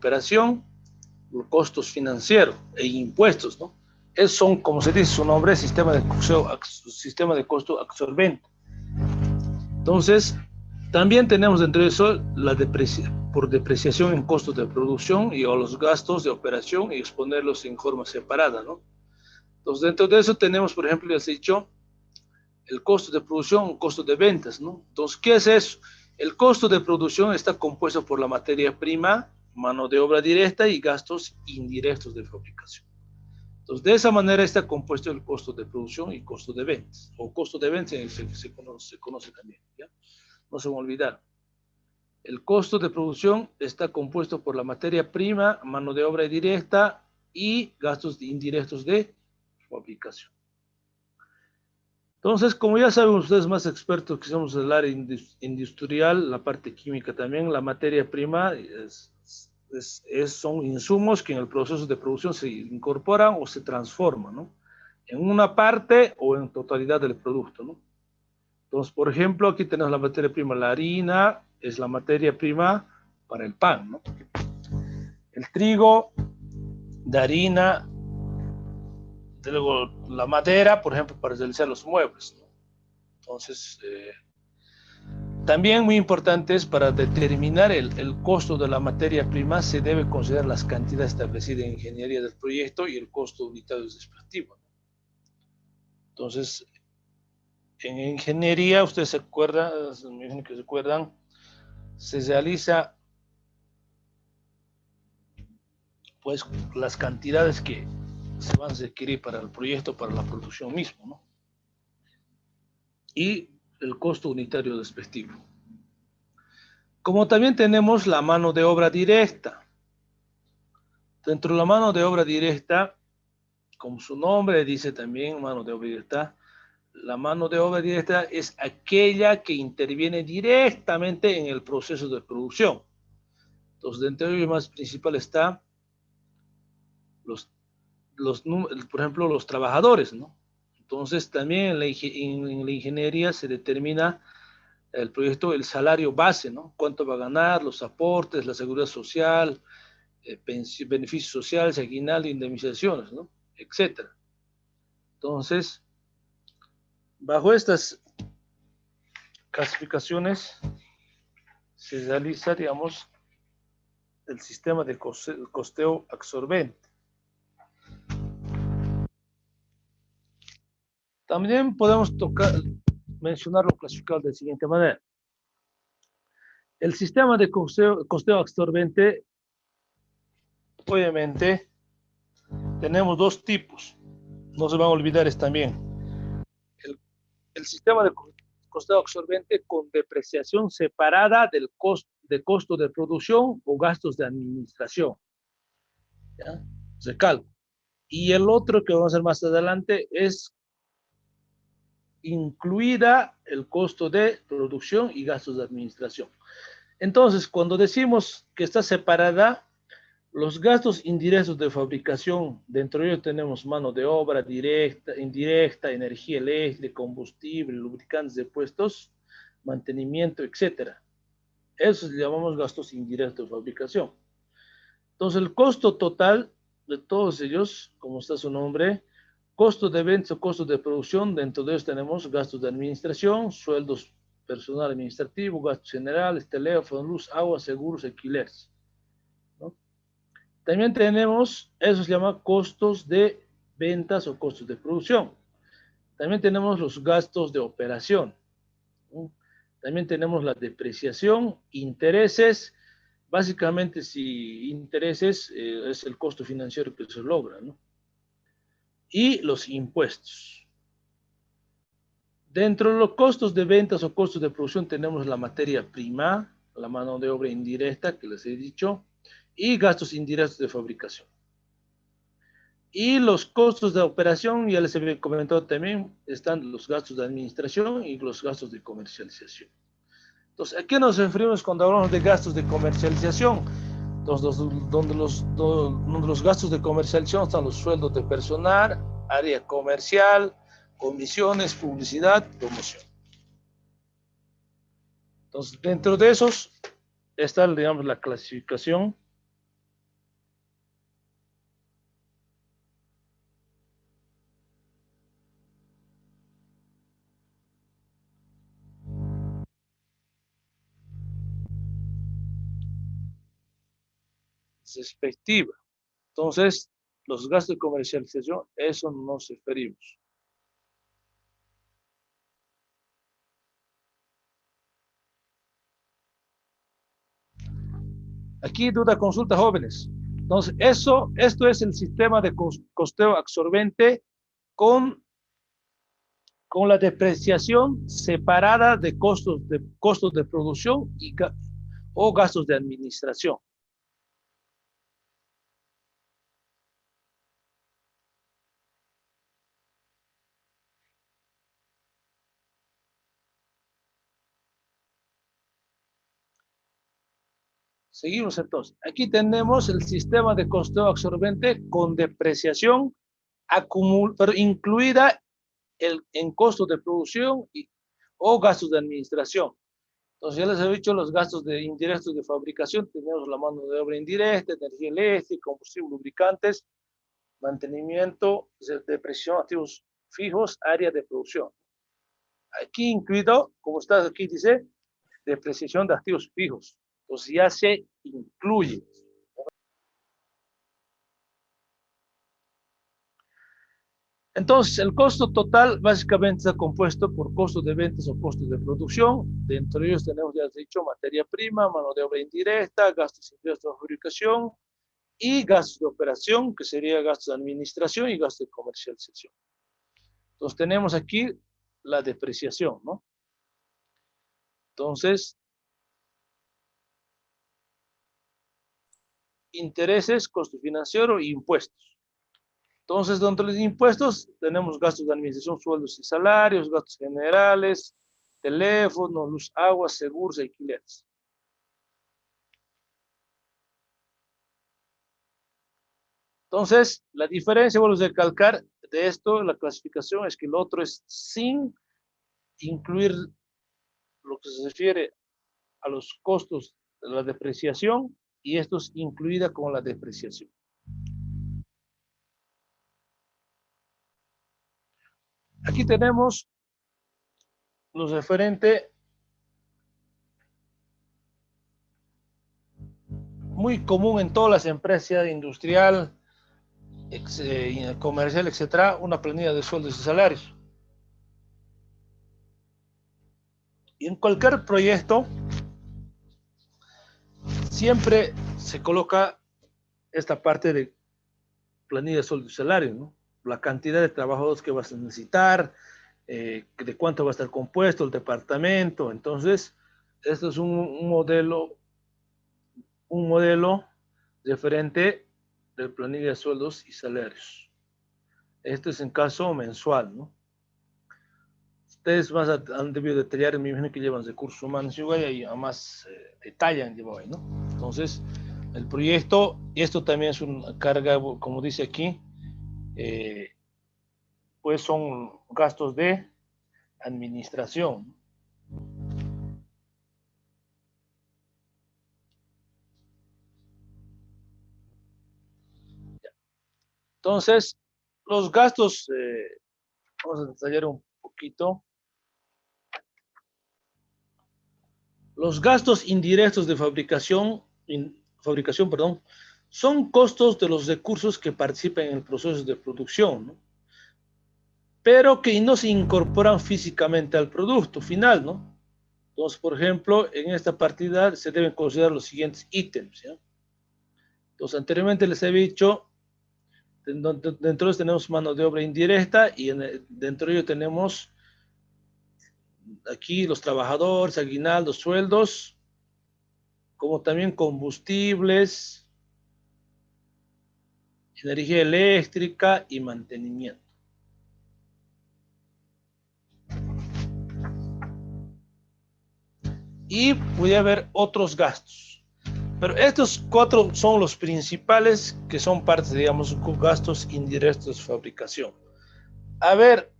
operación, los costos financieros e impuestos, ¿no? Esos son, como se dice su nombre, sistema de costo absorbente. Entonces, también tenemos dentro de eso por depreciación en costos de producción y o los gastos de operación y exponerlos en forma separada, ¿no? Entonces, dentro de eso tenemos, por ejemplo, ya se ha dicho, el costo de producción, costo de ventas, ¿no? Entonces, ¿qué es eso? El costo de producción está compuesto por la materia prima, mano de obra directa y gastos indirectos de fabricación. Entonces, de esa manera está compuesto el costo de producción y costo de ventas, o costo de ventas se conoce también, ¿ya? No se me olvidar. El costo de producción está compuesto por la materia prima, mano de obra directa y gastos indirectos de fabricación. Entonces, como ya saben ustedes más expertos que somos del área industrial, la parte química también, la materia prima son insumos que en el proceso de producción se incorporan o se transforman, ¿no? En una parte o en totalidad del producto, ¿no? Entonces, por ejemplo, aquí tenemos la materia prima, la harina es la materia prima para el pan, ¿no? El trigo de harina, luego la madera, por ejemplo, para realizar los muebles, ¿no? Entonces, también muy importante es para determinar el costo de la materia prima, se debe considerar las cantidades establecidas en ingeniería del proyecto y el costo unitario respectivo. Entonces, en ingeniería, ustedes se acuerdan, que se acuerdan, se realiza pues las cantidades que se van a requerir para el proyecto, para la producción mismo, ¿no? Y el costo unitario respectivo. Como también tenemos la mano de obra directa. Dentro de la mano de obra directa, como su nombre dice también, mano de obra directa, la mano de obra directa es aquella que interviene directamente en el proceso de producción. Entonces, dentro de ello más principal está por ejemplo, los trabajadores, ¿no? Entonces, también en la ingeniería se determina el proyecto, el salario base, ¿no? Cuánto va a ganar, los aportes, la seguridad social, beneficios sociales, aguinaldo, indemnizaciones, ¿no? Etcétera. Entonces, bajo estas clasificaciones se realiza, digamos, el sistema de costeo absorbente. También podemos mencionarlo clasificado de la siguiente manera. El sistema de costeo absorbente, obviamente, tenemos dos tipos. No se van a olvidar es también. El sistema de costeo absorbente con depreciación separada del costo de producción o gastos de administración. ¿Ya? Recalco. Y el otro que vamos a ver más adelante es incluida el costo de producción y gastos de administración. Entonces, cuando decimos que está separada, los gastos indirectos de fabricación, dentro de ellos tenemos mano de obra directa, indirecta, energía eléctrica, combustible, lubricantes de puestos, mantenimiento, etcétera. Eso llamamos gastos indirectos de fabricación. Entonces, el costo total de todos ellos, como está su nombre, costos de ventas o costos de producción, dentro de ellos tenemos gastos de administración, sueldos personal administrativo, gastos generales, teléfono, luz, agua, seguros, alquileres, ¿no? También tenemos, eso se llama costos de ventas o costos de producción. También tenemos los gastos de operación, ¿no? También tenemos la depreciación, intereses, básicamente si intereses es el costo financiero que se logra, ¿no? Y los impuestos. Dentro de los costos de ventas o costos de producción tenemos la materia prima, la mano de obra indirecta que les he dicho, y gastos indirectos de fabricación. Y los costos de operación, ya les he comentado también, están los gastos de administración y los gastos de comercialización. Entonces, ¿a qué nos referimos cuando hablamos de gastos de comercialización? Entonces, donde los gastos de comercialización están los sueldos de personal, área comercial, comisiones, publicidad, promoción. Entonces, dentro de esos está, digamos, la clasificación respectiva. Entonces, los gastos de comercialización, eso no nos referimos. Aquí duda, consulta, jóvenes. Entonces, esto es el sistema de costeo absorbente con la depreciación separada de costos de producción o gastos de administración. Seguimos entonces. Aquí tenemos el sistema de costeo absorbente con depreciación pero incluida en costos de producción o gastos de administración. Entonces, ya les he dicho los gastos indirectos de fabricación. Tenemos la mano de obra indirecta, energía eléctrica, combustible, lubricantes, mantenimiento, depreciación, activos fijos, área de producción. Aquí incluido, como está aquí, dice, depreciación de activos fijos. Entonces, ya se incluye. Entonces, el costo total básicamente está compuesto por costos de ventas o costos de producción. Dentro de ellos tenemos, ya les he dicho, materia prima, mano de obra indirecta, gastos indirectos de fabricación y gastos de operación, que sería gastos de administración y gastos de comercialización. Entonces, tenemos aquí la depreciación, ¿no? Entonces, intereses, costo financiero e impuestos. Entonces, dentro de los impuestos tenemos gastos de administración, sueldos y salarios, gastos generales, teléfono, luz, agua, seguros, alquileres. Entonces, la diferencia, vuelvo a recalcar, de esto, la clasificación es que el otro es sin incluir lo que se refiere a los costos de la depreciación y esto es incluida con la depreciación. Aquí tenemos lo referente muy común en todas las empresas industrial, comercial, etcétera, una planilla de sueldos y salarios. Y en cualquier proyecto siempre se coloca esta parte de planilla de sueldos y salarios, ¿no? La cantidad de trabajadores que vas a necesitar, de cuánto va a estar compuesto el departamento. Entonces, esto es un modelo referente del planilla de sueldos y salarios. Esto es en caso mensual, ¿no? Ustedes más han debido detallar, me imagino que llevan recursos humanos y a más detallan llevo ahí, ¿no? Entonces, el proyecto, y esto también es una carga, como dice aquí, pues son gastos de administración. Entonces, los gastos, vamos a detallar un poquito. Los gastos indirectos de fabricación, perdón, son costos de los recursos que participan en el proceso de producción, ¿no? Pero que no se incorporan físicamente al producto final, ¿no? Entonces, por ejemplo, en esta partida se deben considerar los siguientes ítems, ¿ya? Entonces, anteriormente les he dicho, dentro de ellos tenemos mano de obra indirecta y dentro de ello tenemos aquí los trabajadores, aguinaldos, sueldos, como también combustibles, energía eléctrica y mantenimiento. Y puede haber otros gastos. Pero estos cuatro son los principales que son parte, digamos, gastos indirectos de fabricación. A ver,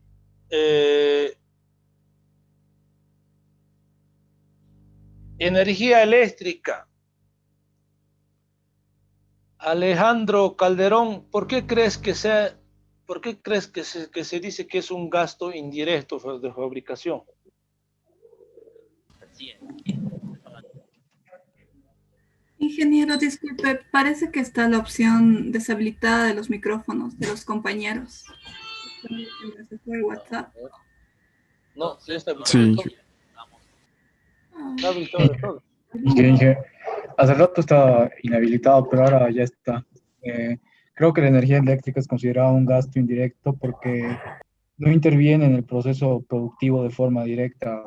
energía eléctrica. Alejandro Calderón, ¿por qué crees que se dice que es un gasto indirecto de fabricación? Ingeniero, disculpe, parece que está la opción deshabilitada de los micrófonos de los compañeros. Están diciendo eso por WhatsApp. No, sí está habilitado de Sí, todo. Está Ah, habilitado de todo. Inge, hace rato estaba inhabilitado, pero ahora ya está. Eh, Creo que la energía eléctrica es considerada un gasto indirecto porque no interviene en el proceso productivo de forma directa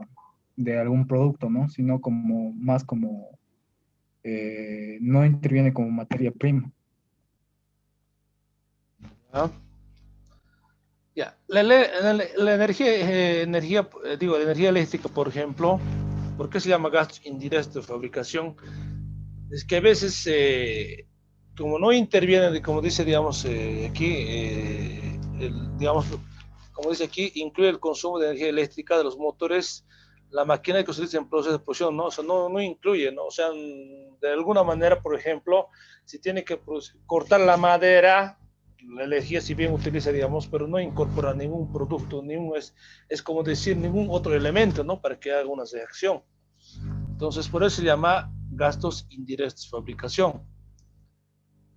de algún producto, ¿no? Sino como más como no interviene como materia prima. ¿Ah? Ya, la energía, digo, la energía eléctrica, por ejemplo, ¿por qué se llama gastos indirectos de fabricación? Es que a veces, como no interviene, como dice, digamos, aquí, digamos, como dice aquí, incluye el consumo de energía eléctrica de los motores, la máquina que se utiliza en proceso de producción, ¿no? O sea, no incluye, ¿no? O sea, de alguna manera, por ejemplo, si tiene que cortar la madera, la energía si bien utiliza, digamos, pero no incorpora ningún producto, es como decir, ningún otro elemento, ¿no? Para que haga una reacción. Entonces, por eso se llama gastos indirectos de fabricación.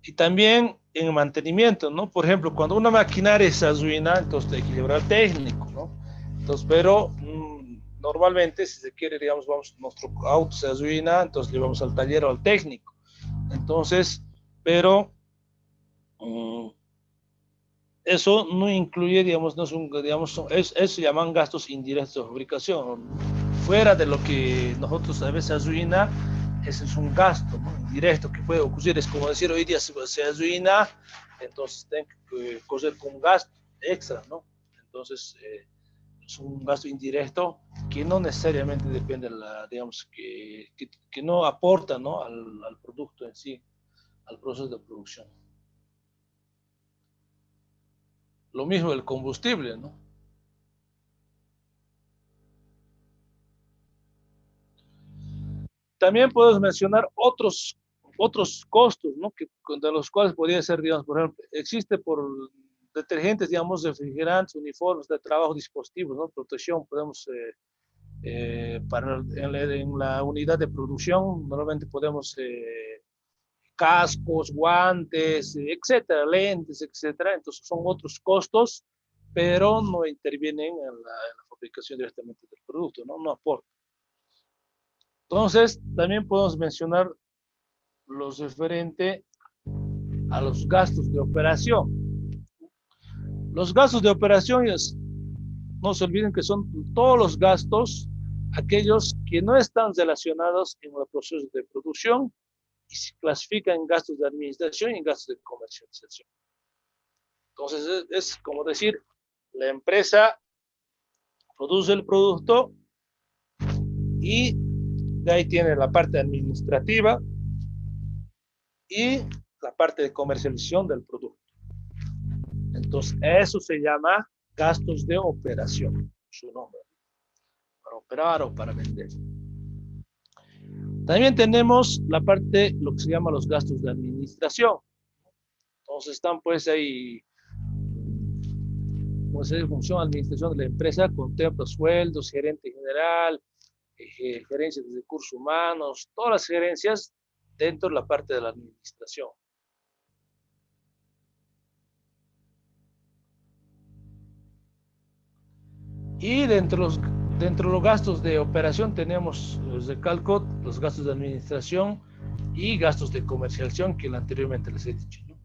Y también en mantenimiento, ¿no? Por ejemplo, cuando una maquinaria se arruina, entonces hay que llevar al técnico, ¿no? Entonces, pero normalmente, si se quiere, digamos, nuestro auto se arruina, entonces llevamos al taller o al técnico. Entonces, pero mmm, eso no incluye, digamos, no es un, digamos, eso se llaman gastos indirectos de fabricación. Fuera de lo que nosotros a veces arruina, ese es un gasto, ¿no? Indirecto que puede ocurrir. Es como decir, hoy día se arruina, entonces tengo que coger con un gasto extra, ¿no? Entonces, es un gasto indirecto que no necesariamente depende, digamos, que no aporta, ¿no? Al producto en sí, al proceso de producción. Lo mismo el combustible, ¿no? También puedes mencionar otros costos, ¿no? De los cuales podría ser, digamos, por ejemplo, existe por detergentes, digamos, refrigerantes, uniformes de trabajo, dispositivos, ¿no? Protección, podemos, en la unidad de producción, normalmente podemos, cascos, guantes, etcétera, lentes, etcétera. Entonces son otros costos, pero no intervienen en la fabricación directamente del producto, ¿no? No aportan. Entonces, también podemos mencionar los referente a los gastos de operación. Los gastos de operación, no se olviden que son todos los gastos, aquellos que no están relacionados en el proceso de producción y se clasifican en gastos de administración y en gastos de comercialización. Entonces, es como decir, la empresa produce el producto y de ahí tiene la parte administrativa y la parte de comercialización del producto. Entonces, eso se llama gastos de operación, su nombre, para operar o para vender. También tenemos la parte, lo que se llama los gastos de administración. Entonces, están pues ahí, como se dice, función de administración de la empresa, contempla sueldos, gerente general, gerencia de recursos humanos, todas las gerencias dentro de la parte de la administración. Y dentro de los gastos de operación tenemos, los recalco, los gastos de administración y gastos de comercialización que anteriormente les he dicho, ¿no?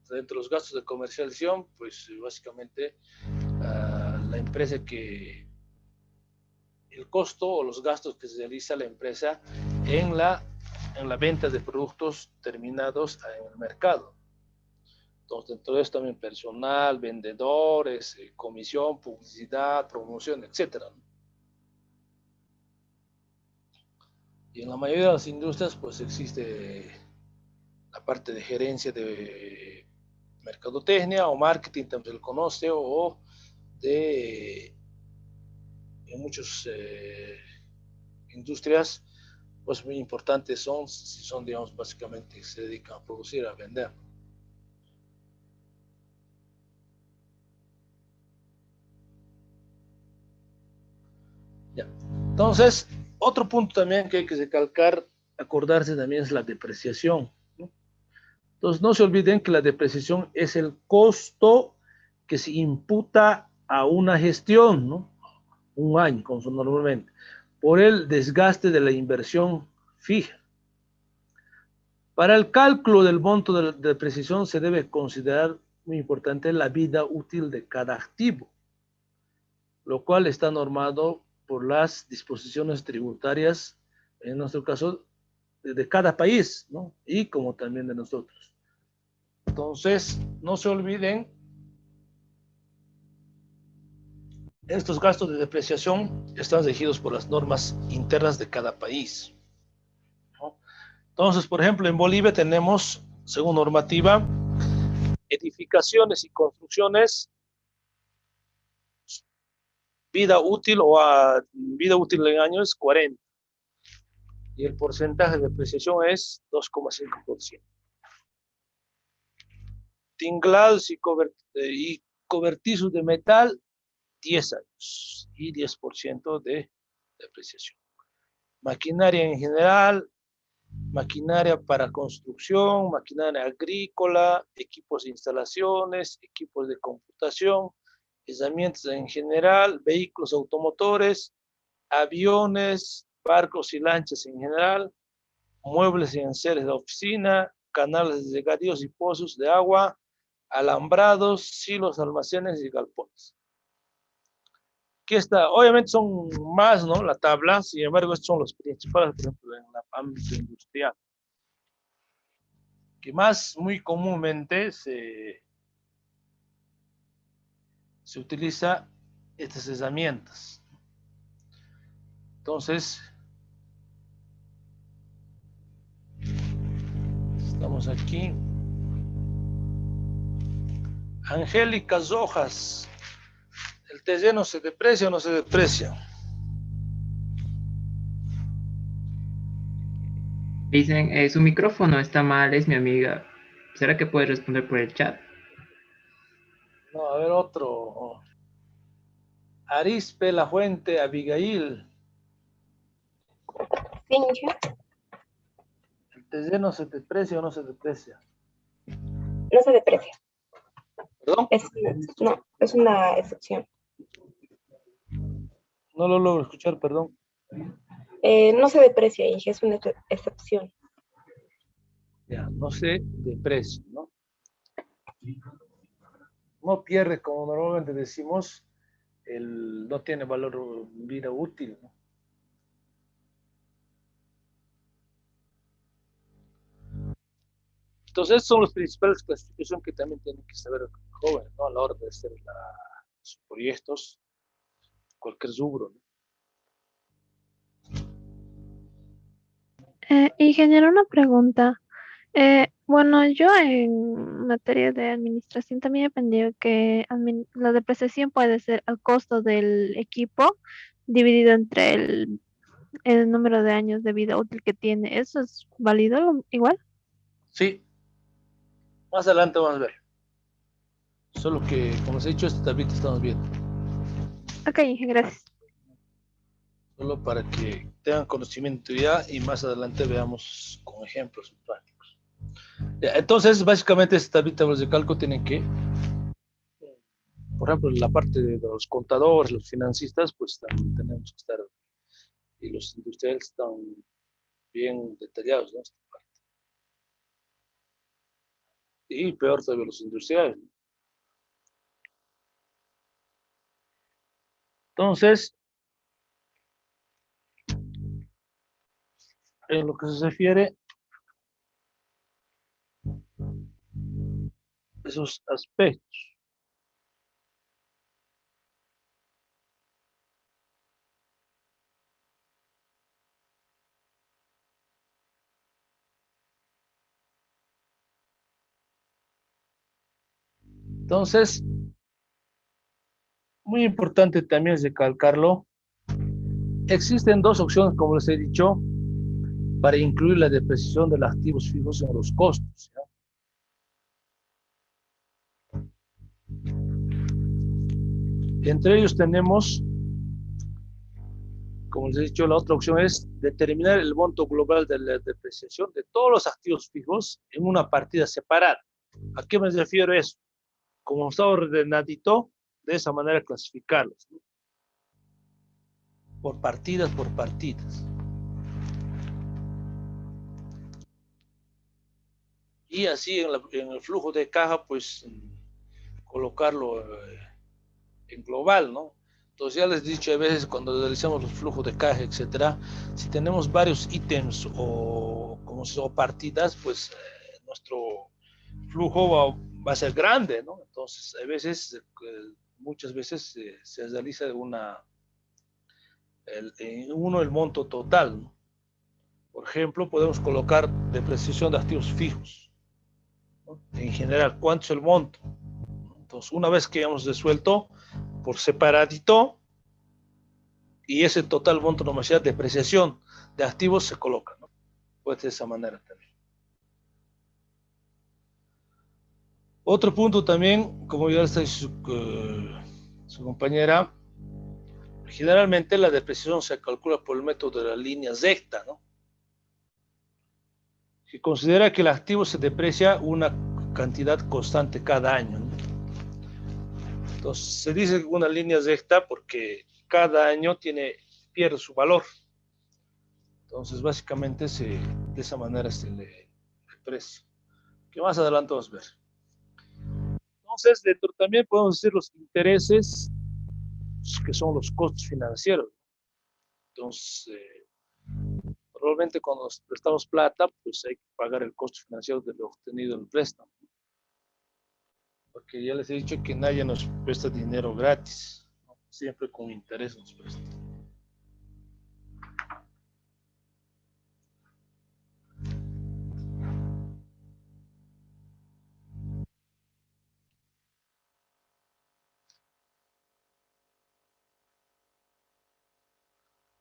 Dentro de los gastos de comercialización, pues básicamente la empresa el costo o los gastos que se realiza la empresa en la venta de productos terminados en el mercado. Entonces, dentro de esto también personal, vendedores, comisión, publicidad, promoción, etcétera. Y en la mayoría de las industrias, pues existe la parte de gerencia de mercadotecnia o marketing, también se le conoce, o de en muchas industrias, pues muy importantes si son, digamos, básicamente se dedican a producir, a vender. Ya. Entonces, otro punto también que hay que recalcar acordarse también es la depreciación, ¿no? Entonces, no se olviden que la depreciación es el costo que se imputa a una gestión, ¿no? Un año, como son normalmente, por el desgaste de la inversión fija. Para el cálculo del monto de depreciación se debe considerar muy importante la vida útil de cada activo, lo cual está normado por las disposiciones tributarias, en nuestro caso, de cada país, ¿no? Y como también de nosotros. Entonces, no se olviden, estos gastos de depreciación están regidos por las normas internas de cada país, ¿no? Entonces, por ejemplo, en Bolivia tenemos, según normativa, edificaciones y construcciones, vida útil o a vida útil en años es 40 y el porcentaje de depreciación es 2,5%. Tinglados y cobertizos de metal, 10 años y 10% de depreciación. Maquinaria en general, maquinaria para construcción, maquinaria agrícola, equipos de instalaciones, equipos de computación, herramientas en general, vehículos automotores, aviones, barcos y lanchas en general, muebles y enseres de oficina, canales de regadíos y pozos de agua, alambrados, silos, almacenes y galpones. Aquí está, obviamente son más, ¿no? La tabla, sin embargo, estos son los principales, por ejemplo, en el ámbito industrial, que más muy comúnmente se utiliza estas herramientas. Entonces, estamos aquí. Angélica Rojas, ¿el terreno se deprecia o no se deprecia? Dicen, su micrófono está mal, es mi amiga. ¿Será que puede responder por el chat? No, a ver otro. Arispe La Fuente, Abigail. Sí, Inge. ¿El terreno se deprecia o no se deprecia? No se deprecia. ¿Perdón? No, es una excepción. No lo logro escuchar, perdón. No se deprecia, Inge, es una excepción. Ya, no se deprecia, ¿no? No pierde, como normalmente decimos, no tiene valor vida útil, ¿no? Entonces, estos son los principales clasificaciones que también tienen que saber los jóvenes, ¿no? A la hora de hacer sus proyectos, cualquier rubro, ¿no? Ingeniero, una pregunta. Bueno, yo en materia de administración también he aprendido que la depreciación puede ser al costo del equipo dividido entre el número de años de vida útil que tiene. ¿Eso es válido igual? Sí, más adelante vamos a ver. Solo que, como os he dicho, esta tablita estamos viendo. Ok, gracias. Solo para que tengan conocimiento ya y más adelante veamos con ejemplos prácticos. Ya, entonces, básicamente, esta tablita de cálculo tienen que, por ejemplo, la parte de los contadores, los financistas, pues también tenemos que estar, y los industriales están bien detallados, ¿no? Esta parte. Y peor todavía los industriales, ¿no? Entonces, en lo que se refiere a esos aspectos, entonces, muy importante también es recalcarlo. Existen dos opciones, como les he dicho, para incluir la depreciación de los activos fijos en los costos, ¿ya? Entre ellos tenemos, como como les he dicho, la otra opción es determinar el monto global de la depreciación de todos los activos fijos en una partida separada. ¿A qué me refiero eso? Como está ordenadito, de esa manera clasificarlos, ¿no? Por partidas, por partidas. Y así en el flujo de caja, pues colocarlo en global, ¿no? Entonces ya les he dicho a veces cuando realizamos los flujos de caja, etcétera, si tenemos varios ítems o partidas, pues nuestro flujo va a ser grande, ¿no? Entonces a veces, muchas veces se realiza el monto total, ¿no? Por ejemplo, podemos colocar depreciación de activos fijos, ¿no? En general, ¿cuánto es el monto? Entonces, una vez que hemos resuelto por separadito, y ese total monto nominal de depreciación de activos se coloca, ¿no? Pues de esa manera también. Otro punto también, como ya está su compañera, generalmente la depreciación se calcula por el método de la línea recta, ¿no? Que considera que el activo se deprecia una cantidad constante cada año, ¿no? Entonces, se dice una línea recta porque cada año pierde su valor. Entonces, básicamente, de esa manera se le deprecia. Que más adelante vamos a ver. Entonces, dentro también podemos decir los intereses, que son los costos financieros. Entonces, probablemente cuando nos prestamos plata, pues hay que pagar el costo financiero de lo obtenido en el préstamo. Porque ya les he dicho que nadie nos presta dinero gratis, ¿no? Siempre con interés nos presta.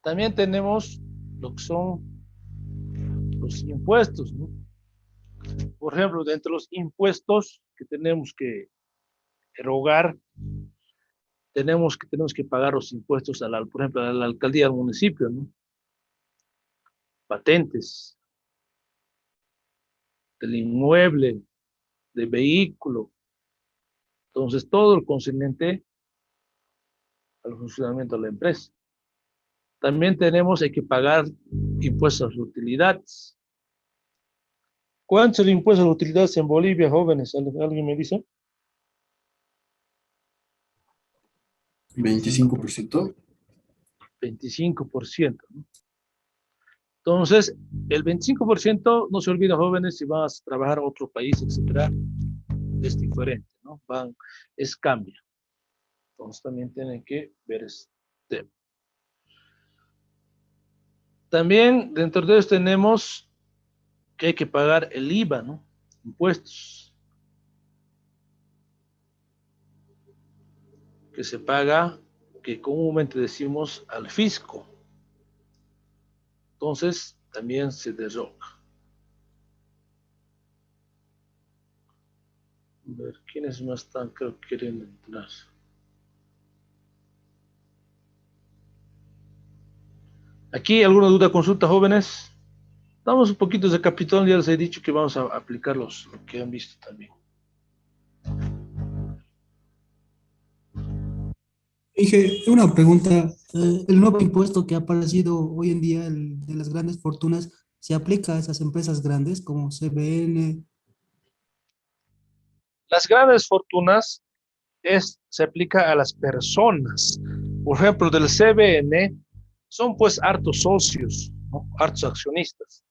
También tenemos lo que son los impuestos, ¿no? Por ejemplo, dentro de los impuestos que tenemos que erogar, tenemos que pagar los impuestos, por ejemplo, a la alcaldía del municipio, ¿no? Patentes, del inmueble, del vehículo. Entonces, todo el concerniente al funcionamiento de la empresa. También hay que pagar impuestos a las utilidades. ¿Cuánto es el impuesto a las utilidades en Bolivia, jóvenes? ¿Alguien me dice? 25%. 25%, ¿no? Entonces, el 25%, no se olviden, jóvenes, si van a trabajar a otro país, etcétera, es diferente, ¿no? Es cambio. Entonces, también tienen que ver este tema. También, dentro de eso tenemos que hay que pagar el IVA, ¿no? Impuestos. Que se paga, que comúnmente decimos al fisco. Entonces, también se derroga. A ver, ¿quiénes más están? Creo que quieren entrar. ¿Aquí alguna duda, consulta, jóvenes? Damos un poquito de capítulo, ya les he dicho que vamos a aplicar lo que han visto también. Inge, una pregunta. El nuevo impuesto que ha aparecido hoy en día, el de las grandes fortunas, ¿se aplica a esas empresas grandes como CBN? Las grandes fortunas se aplica a las personas. Por ejemplo, del CBN son pues hartos socios, ¿no? Hartos accionistas.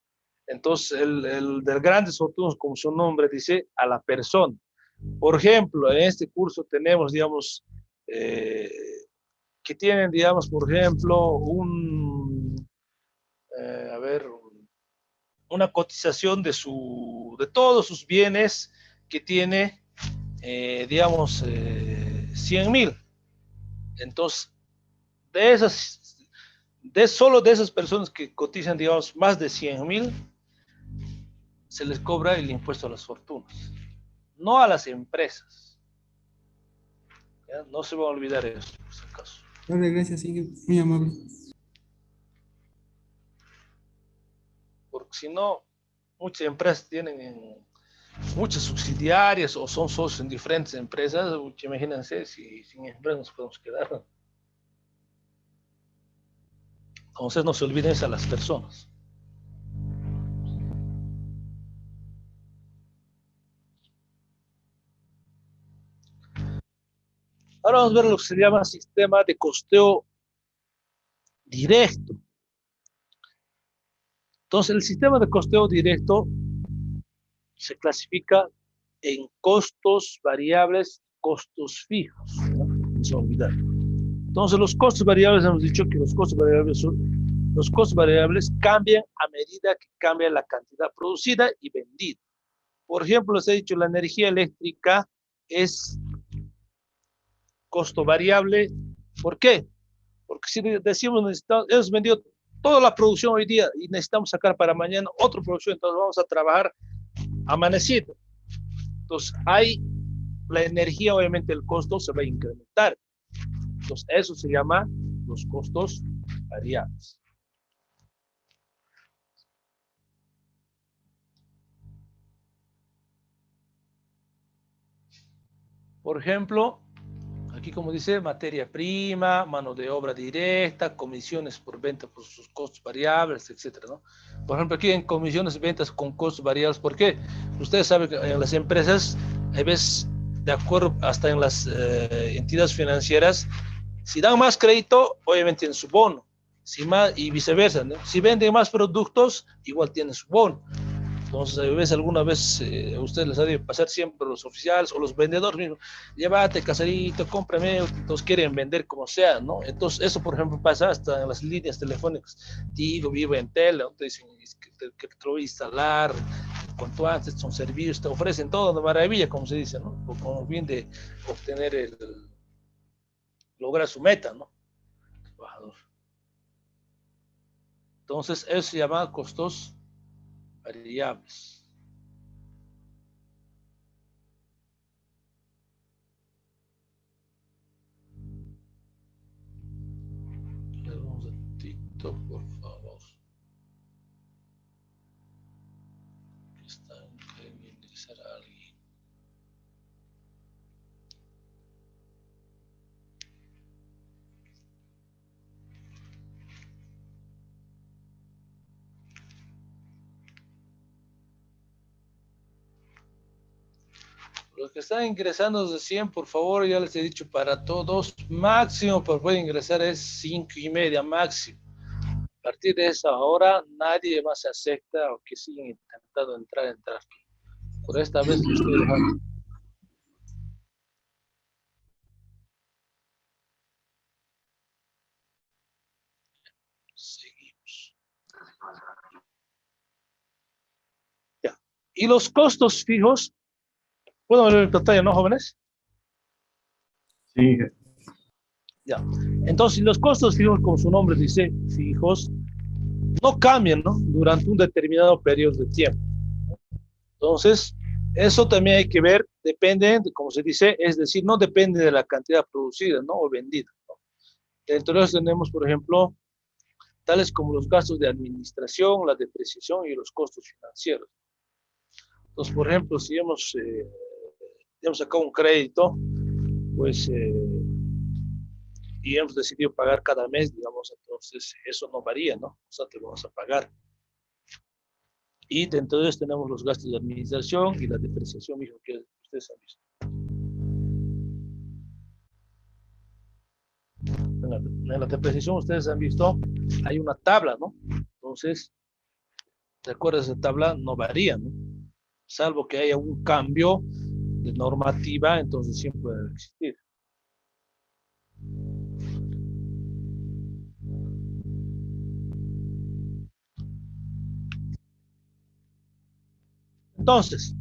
Entonces, el de grandes fortunas, como su nombre dice, a la persona. Por ejemplo, en este curso tenemos, digamos, que tienen, digamos, por ejemplo, una cotización de todos sus bienes que tiene, digamos, 100,000. Entonces, solo de esas personas que cotizan, digamos, más de 100,000, se les cobra el impuesto a las fortunas, no a las empresas. ¿Ya? No se va a olvidar eso, por si acaso. Vale, gracias, Inge, muy amable. si no, muchas empresas tienen muchas subsidiarias o son socios en diferentes empresas. Imagínense si sin empresas nos podemos quedar. Entonces no se olviden a las personas. Ahora vamos a ver lo que se llama sistema de costeo directo. Entonces, el sistema de costeo directo se clasifica en costos variables, costos fijos. No se olvidar. Entonces, los costos variables, hemos dicho que los costos variables cambian a medida que cambia la cantidad producida y vendida. Por ejemplo, les he dicho, la energía eléctrica es costo variable. ¿Por qué? Porque si decimos, hemos vendido toda la producción hoy día y necesitamos sacar para mañana otra producción, entonces vamos a trabajar amanecido. Entonces, la energía, obviamente el costo se va a incrementar. Entonces, eso se llama los costos variables. Por ejemplo, aquí como dice, materia prima, mano de obra directa, comisiones por venta por sus costos variables, etcétera, ¿no? Por ejemplo, aquí en comisiones de ventas con costos variables, ¿por qué? Ustedes saben que en las empresas, a veces, de acuerdo, hasta en las entidades financieras, si dan más crédito, obviamente tienen su bono, si más, y viceversa, ¿no? Si venden más productos, igual tienen su bono. Entonces, alguna vez a ustedes les ha de pasar siempre los oficiales o los vendedores mismos, llévate, caserito, cómprame, entonces quieren vender como sea, ¿no? Entonces, eso, por ejemplo, pasa hasta en las líneas telefónicas, Tigo, Vivo, Entel, te dicen que te voy a instalar, cuanto antes son servicios, te ofrecen todo de maravilla, como se dice, ¿no? Con el bien de obtener lograr su meta, ¿no? Entonces, eso se llama costos variables. Un ratito, por favor. Están queriendo ingresar a alguien. Los que están ingresando de 100, por favor, ya les he dicho, para todos, máximo por poder ingresar es 5:30 máximo. A partir de esa hora, nadie más se acepta o que siguen intentando entrar. Por esta vez les estoy dejando. Seguimos. Ya. Y los costos fijos, ¿puedo ver el pantalla, no, jóvenes? Sí. Ya. Entonces, los costos fijos, como su nombre dice, fijos, no cambian, ¿no? Durante un determinado periodo de tiempo. Entonces, eso también hay que ver, depende, de, como se dice, es decir, no depende de la cantidad producida, ¿no? O vendida, ¿no? Dentro de eso tenemos, por ejemplo, tales como los gastos de administración, la depreciación y los costos financieros. Entonces, por ejemplo, si hemos sacado un crédito, pues, y hemos decidido pagar cada mes, digamos, entonces eso no varía, ¿no? O sea, te lo vas a pagar. Y dentro de eso tenemos los gastos de administración y la depreciación, mismo que ustedes han visto. En la depreciación ustedes han visto, hay una tabla, ¿no? Entonces, de acuerdo a esa tabla, no varía, ¿no? Salvo que haya un cambio de normativa, entonces siempre puede existir. Entonces,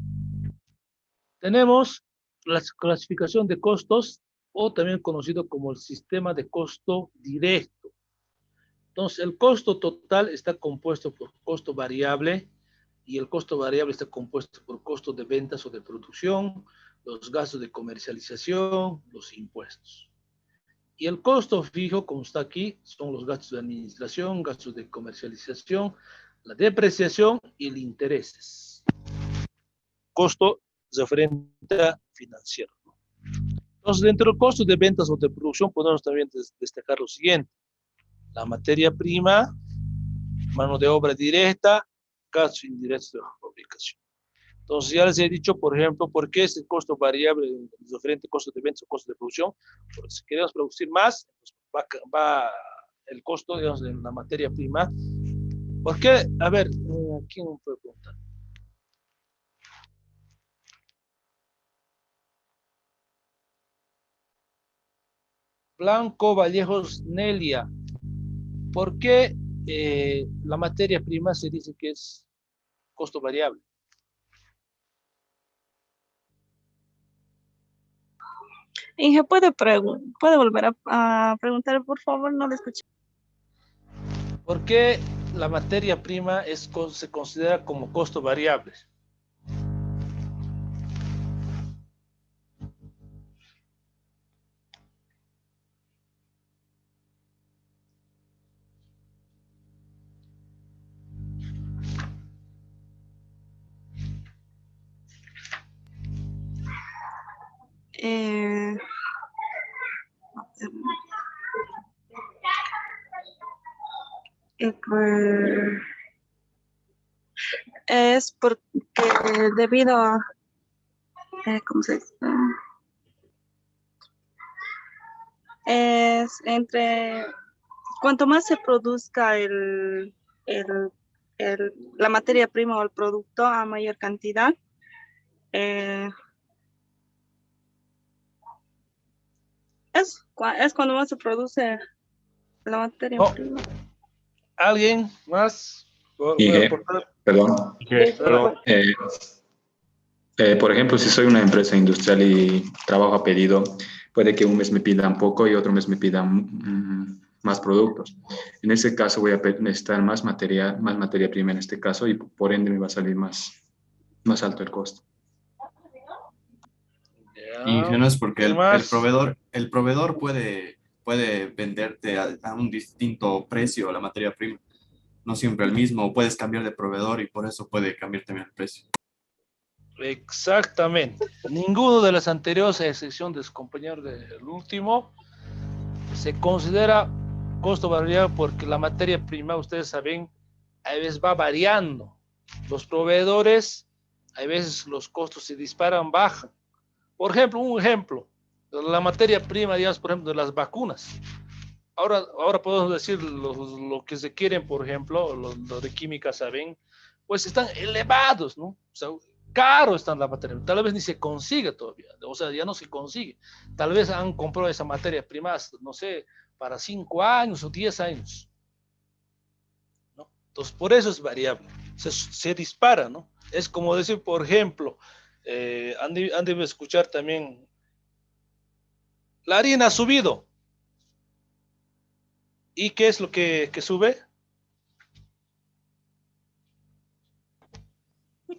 tenemos la clasificación de costos, o también conocido como el sistema de costo directo. Entonces, el costo total está compuesto por costo variable, y el costo variable está compuesto por costos de ventas o de producción, los gastos de comercialización, los impuestos. Y el costo fijo, como está aquí, son los gastos de administración, gastos de comercialización, la depreciación y el intereses. Costo referente financiero. Entonces, dentro del costo de ventas o de producción, podemos también destacar lo siguiente: la materia prima, mano de obra directa, gastos indirectos de la fabricación. Entonces, ya les he dicho, por ejemplo, por qué es el costo variable, el diferente costo de ventas o costo de producción. Porque si queremos producir más, va el costo, digamos, de la materia prima. ¿Por qué? A ver, ¿quién me puede preguntar? Blanco Vallejos Nelia. ¿Por qué la materia prima se dice que es costo variable? Inge, puede volver a preguntar, por favor, no lo escuché. ¿Por qué la materia prima se considera como costo variable? Eh, pues, es porque debido a, ¿cómo se dice? Es entre, cuanto más se produzca el- la materia prima o el producto a mayor cantidad, eh, es cuando más se produce la materia No, prima. ¿alguien más? Miguel, perdón. Perdón. Por ejemplo, si soy una empresa industrial y trabajo a pedido, puede que un mes me pidan poco y otro mes me pidan más productos. En ese caso voy a necesitar más materia prima en este caso, y por ende me va a salir más alto el costo. Ingenuo es porque ¿Quién más? el proveedor puede venderte a un distinto precio la materia prima, no siempre el mismo, puedes cambiar de proveedor y por eso puede cambiar también el precio. Exactamente. Ninguno de los anteriores, a excepción de su compañero del último, se considera costo variable porque la materia prima, ustedes saben, a veces va variando. Los proveedores, a veces los costos se disparan, bajan. Por ejemplo, la materia prima, digamos, por ejemplo, de las vacunas. Ahora podemos decir lo que se quieren, por ejemplo, los de química saben, pues están elevados, ¿no? O sea, caro están la materia, tal vez ni se consigue todavía, o sea, ya no se consigue. Tal vez han comprado esa materia prima, no sé, para 5 años o 10 años, ¿no? Entonces, por eso es variable, se dispara, ¿no? Es como decir, por ejemplo, han de escuchar también, la harina ha subido. ¿Y qué es lo que sube?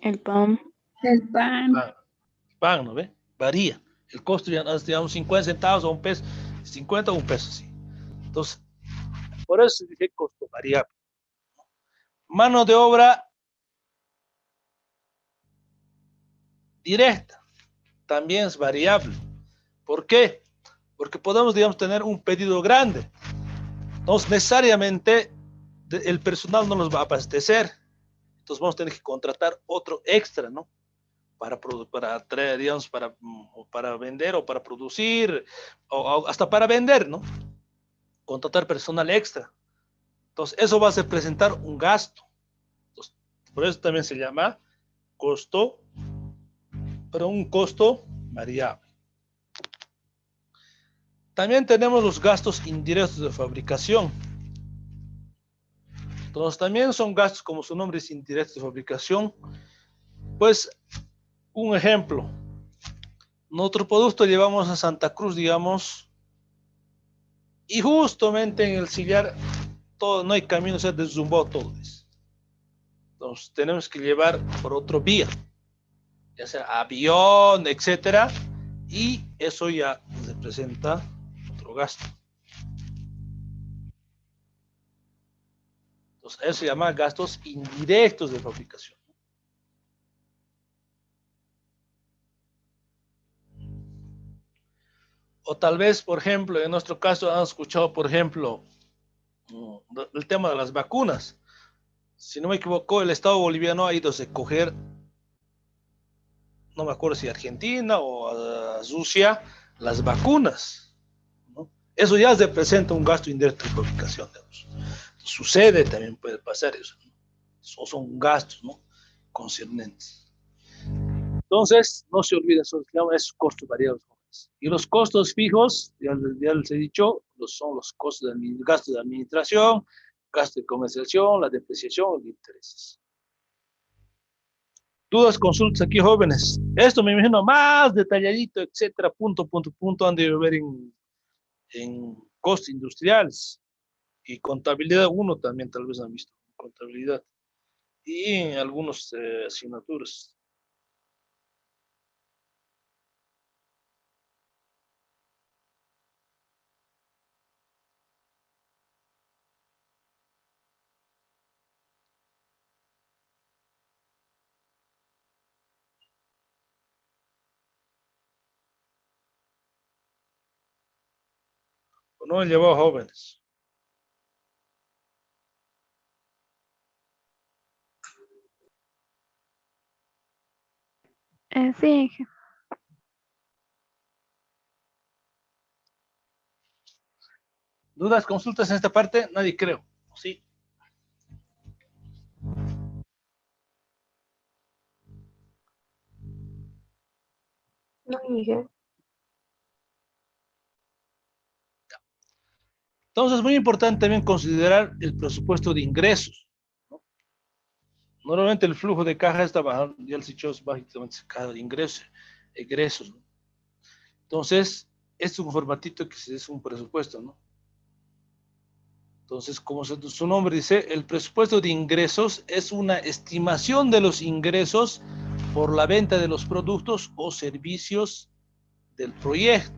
El pan. El pan. Pan, ¿no ve? Varía. El costo ya es de 50 centavos a un peso, 50 a un peso, sí. Entonces, por eso se dice costo variable. Mano de obra directa también es variable. ¿Por qué? Porque podemos, digamos, tener un pedido grande. Entonces, necesariamente el personal no nos va a abastecer. Entonces, vamos a tener que contratar otro extra, ¿no? Para traer, digamos, para vender o para producir, o hasta para vender, ¿no? Contratar personal extra. Entonces, eso va a representar un gasto. Entonces, por eso también se llama costo, pero un costo variable. También tenemos los gastos indirectos de fabricación. Entonces, también son gastos, como su nombre es, indirectos de fabricación. Pues, un ejemplo. Nuestro producto llevamos a Santa Cruz, digamos, y justamente en el sillar todo, no hay camino, o sea, deszumbó todo eso. Entonces, tenemos que llevar por otro vía, ya sea avión, etcétera, y eso ya representa otro gasto. Entonces, eso se llama gastos indirectos de fabricación. O tal vez, por ejemplo, en nuestro caso han escuchado, por ejemplo, el tema de las vacunas. Si no me equivoco, el Estado boliviano ha ido a recoger, no me acuerdo si Argentina o a Rusia, las vacunas, ¿no? Eso ya representa un gasto indirecto de fabricación, digamos. Sucede, también puede pasar eso, ¿no? Son gastos, ¿no?, concernentes. Entonces, no se olviden, son esos costos variables. Y los costos fijos, ya les he dicho, son los costos de gastos de administración, gasto de comercialización, la depreciación y intereses. Dudas, consultas aquí, jóvenes. Esto me imagino más detalladito, etcétera, punto, han de ver en costos industriales y contabilidad 1 también tal vez han visto, contabilidad y en algunas asignaturas. No han llevado jóvenes. Sí, ¿Dudas, consultas en esta parte? Nadie creo. Sí. No, Miguel. Entonces, es muy importante también considerar el presupuesto de ingresos, ¿no? Normalmente el flujo de caja está bajando, ya el sitio es básicamente caja de ingresos, egresos, ¿no? Entonces, es un formatito que es un presupuesto, ¿no? Entonces, como su nombre dice, el presupuesto de ingresos es una estimación de los ingresos por la venta de los productos o servicios del proyecto,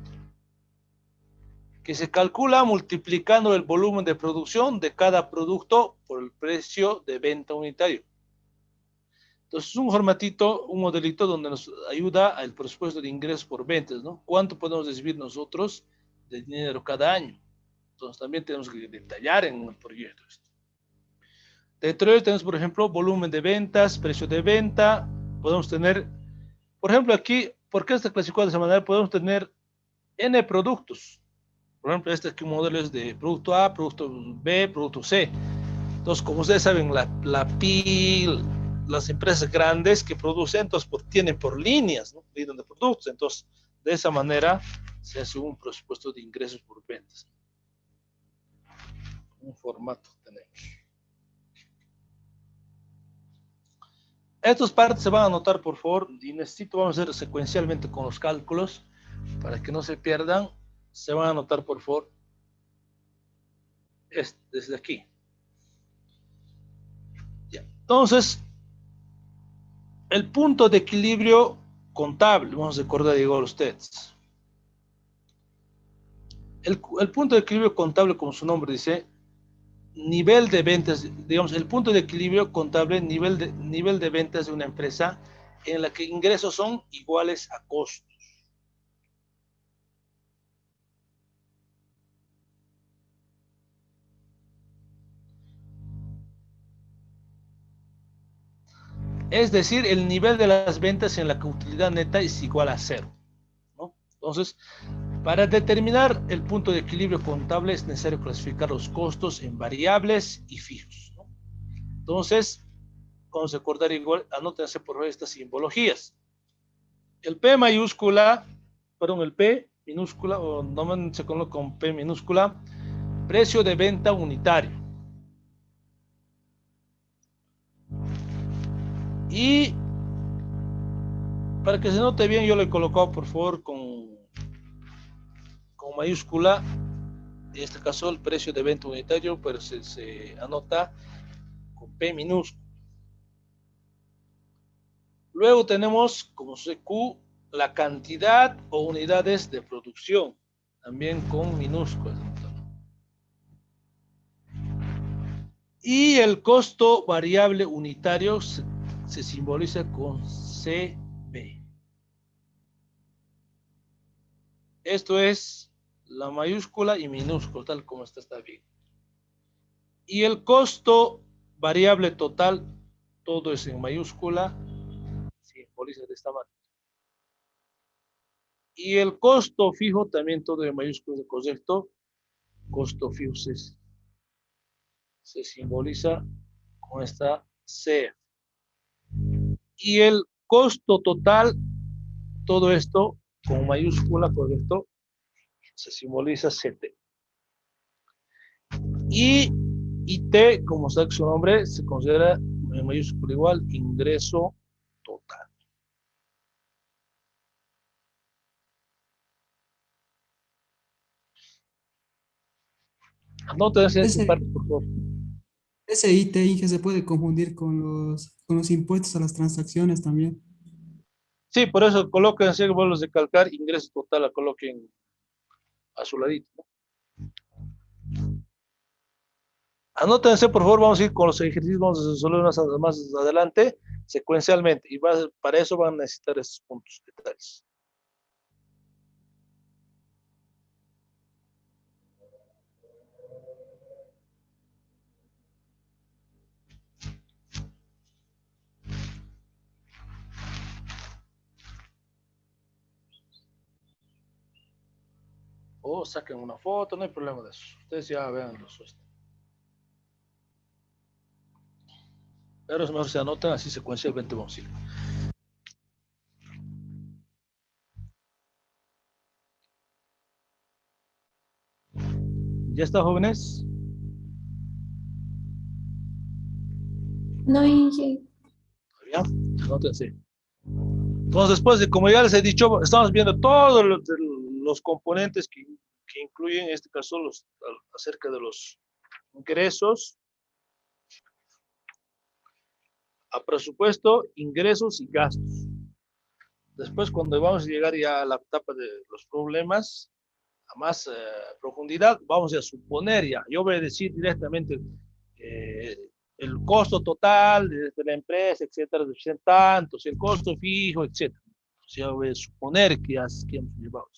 que se calcula multiplicando el volumen de producción de cada producto por el precio de venta unitario. Entonces, es un formatito, un modelito donde nos ayuda al presupuesto de ingresos por ventas, ¿no? ¿Cuánto podemos recibir nosotros de dinero cada año? Entonces, también tenemos que detallar en el proyecto esto. Dentro de ello tenemos, por ejemplo, volumen de ventas, precio de venta. Podemos tener, por ejemplo, aquí, ¿por qué está clasificado de esa manera? Podemos tener N productos. Por ejemplo, este aquí modelo es de producto A, producto B, producto C. Entonces, como ustedes saben, la PIL, las empresas grandes que producen, entonces tienen por líneas, ¿no?, líneas de productos. Entonces, de esa manera se hace un presupuesto de ingresos por ventas. Un formato tenemos. Estas partes se van a anotar, por favor, y necesito, vamos a hacer secuencialmente con los cálculos para que no se pierdan. Se van a anotar, por favor, desde aquí. Ya. Entonces, el punto de equilibrio contable, vamos a recordar igual a ustedes. El punto de equilibrio contable, como su nombre dice, nivel de ventas, digamos, el punto de equilibrio contable, nivel de ventas de una empresa en la que ingresos son iguales a costos. Es decir, el nivel de las ventas en la que utilidad neta es igual a 0, ¿no? Entonces, para determinar el punto de equilibrio contable es necesario clasificar los costos en variables y fijos, ¿no? Entonces, vamos a acordar igual, anótense por estas simbologías. El P mayúscula, perdón, el P minúscula, o normalmente se conoce con P minúscula, precio de venta unitario. Y para que se note bien, yo lo he colocado, por favor, con mayúscula. En este caso, el precio de venta unitario, pero se anota con P minúscula. Luego tenemos como CQ la cantidad o unidades de producción, también con minúsculas. Y el costo variable unitario se simboliza con CB. Esto es la mayúscula y minúscula, tal como está bien. Y el costo variable total, todo es en mayúscula, se simboliza de esta manera. Y el costo fijo también todo en mayúsculas, correcto. Costo fijo se simboliza con esta C. Y el costo total, todo esto con mayúscula, correcto, se simboliza CT. Y IT, como sabe su nombre, se considera en mayúscula igual, ingreso total. Anoten esa parte, por favor. Ese IT, Inge, se puede confundir con los impuestos a las transacciones también. Sí, por eso coloquen, si vuelvo a recalcar, ingreso total, la coloquen a su ladito, ¿no? Anótense, por favor, vamos a ir con los ejercicios, vamos a resolver más adelante, secuencialmente, y para eso van a necesitar estos puntos, detalles. O saquen una foto, no hay problema de eso. Ustedes ya vean los. Pero es mejor se anotan así secuencialmente vamos a ir. ¿Ya está, jóvenes? No, Inge. ¿Ya? Anótense. Entonces, después de, como ya les he dicho, estamos viendo todos los componentes que incluyen, en este caso, acerca de los ingresos, a presupuesto, ingresos y gastos. Después, cuando vamos a llegar ya a la etapa de los problemas, a más profundidad, vamos a suponer ya, yo voy a decir directamente el costo total de la empresa, etcétera, de tantos, el costo fijo, etcétera. O sea, voy a suponer que hemos llevado.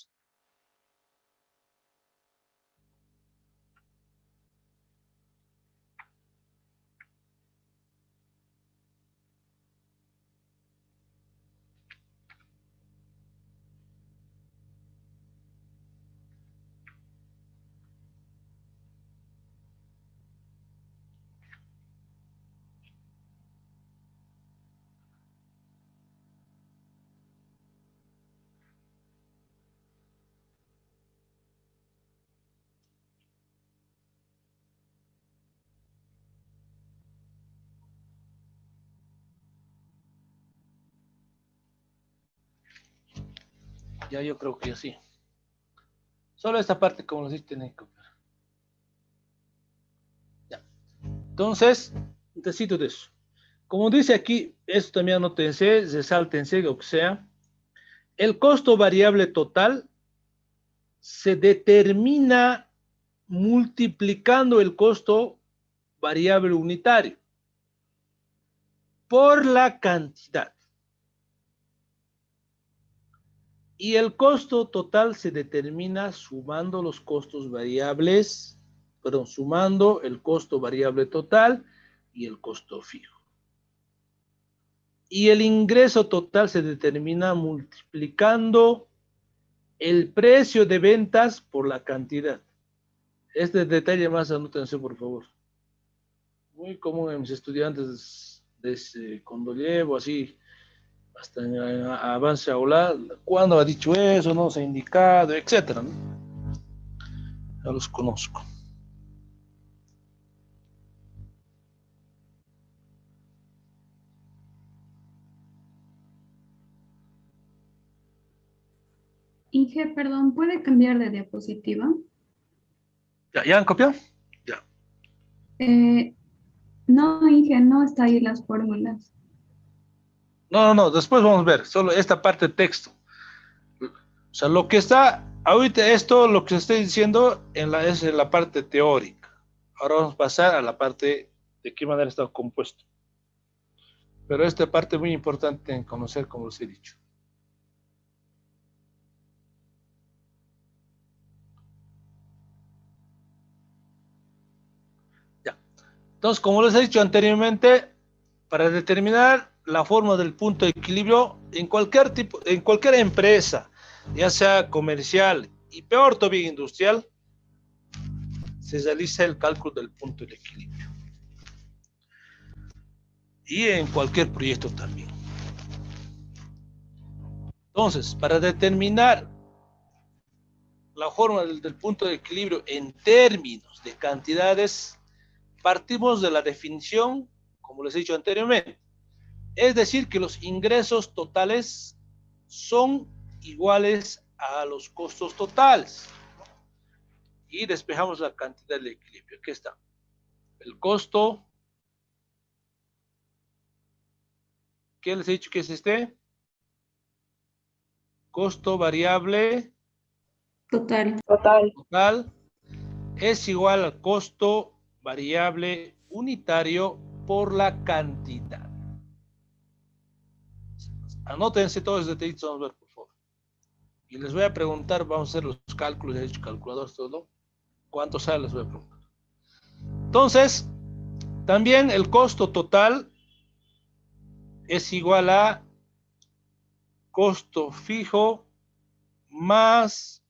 Ya yo creo que sí. Solo esta parte, como les dije, tienen que copiar. Ya. Entonces, necesito de eso. Como dice aquí, esto también anótense, resáltense, o sea, el costo variable total se determina multiplicando el costo variable unitario por la cantidad. Y el costo total se determina sumando los costos variables, perdón, sumando el costo variable total y el costo fijo. Y el ingreso total se determina multiplicando el precio de ventas por la cantidad. Este detalle más anótense, por favor. Muy común en mis estudiantes cuando llevo así hasta en avance aula, cuando ha dicho eso, no se ha indicado, etcétera, ¿no? Ya los conozco. Inge, perdón, ¿puede cambiar de diapositiva? ¿Ya han copiado? Ya. No, Inge, no está ahí las fórmulas. No, después vamos a ver, solo esta parte de texto. O sea, lo que está, ahorita esto, lo que estoy diciendo es en la parte teórica. Ahora vamos a pasar a la parte de qué manera está compuesto. Pero esta parte es muy importante en conocer, como les he dicho. Ya. Entonces, como les he dicho anteriormente, para determinar la forma del punto de equilibrio en cualquier tipo, en cualquier empresa, ya sea comercial y peor todavía industrial, se realiza el cálculo del punto de equilibrio. Y en cualquier proyecto también. Entonces, para determinar la forma del punto de equilibrio en términos de cantidades, partimos de la definición, como les he dicho anteriormente, es decir, que los ingresos totales son iguales a los costos totales. Y despejamos la cantidad de equilibrio. Aquí está. El costo. ¿Qué les he dicho que es este? Costo variable Total. total es igual al costo variable unitario por la cantidad. Anótense todos los detallitos, vamos a ver, por favor. Y les voy a preguntar, vamos a hacer los cálculos, he hecho calculadores, todo. ¿Cuánto sale? Les voy a preguntar. Entonces, también el costo total es igual a costo fijo más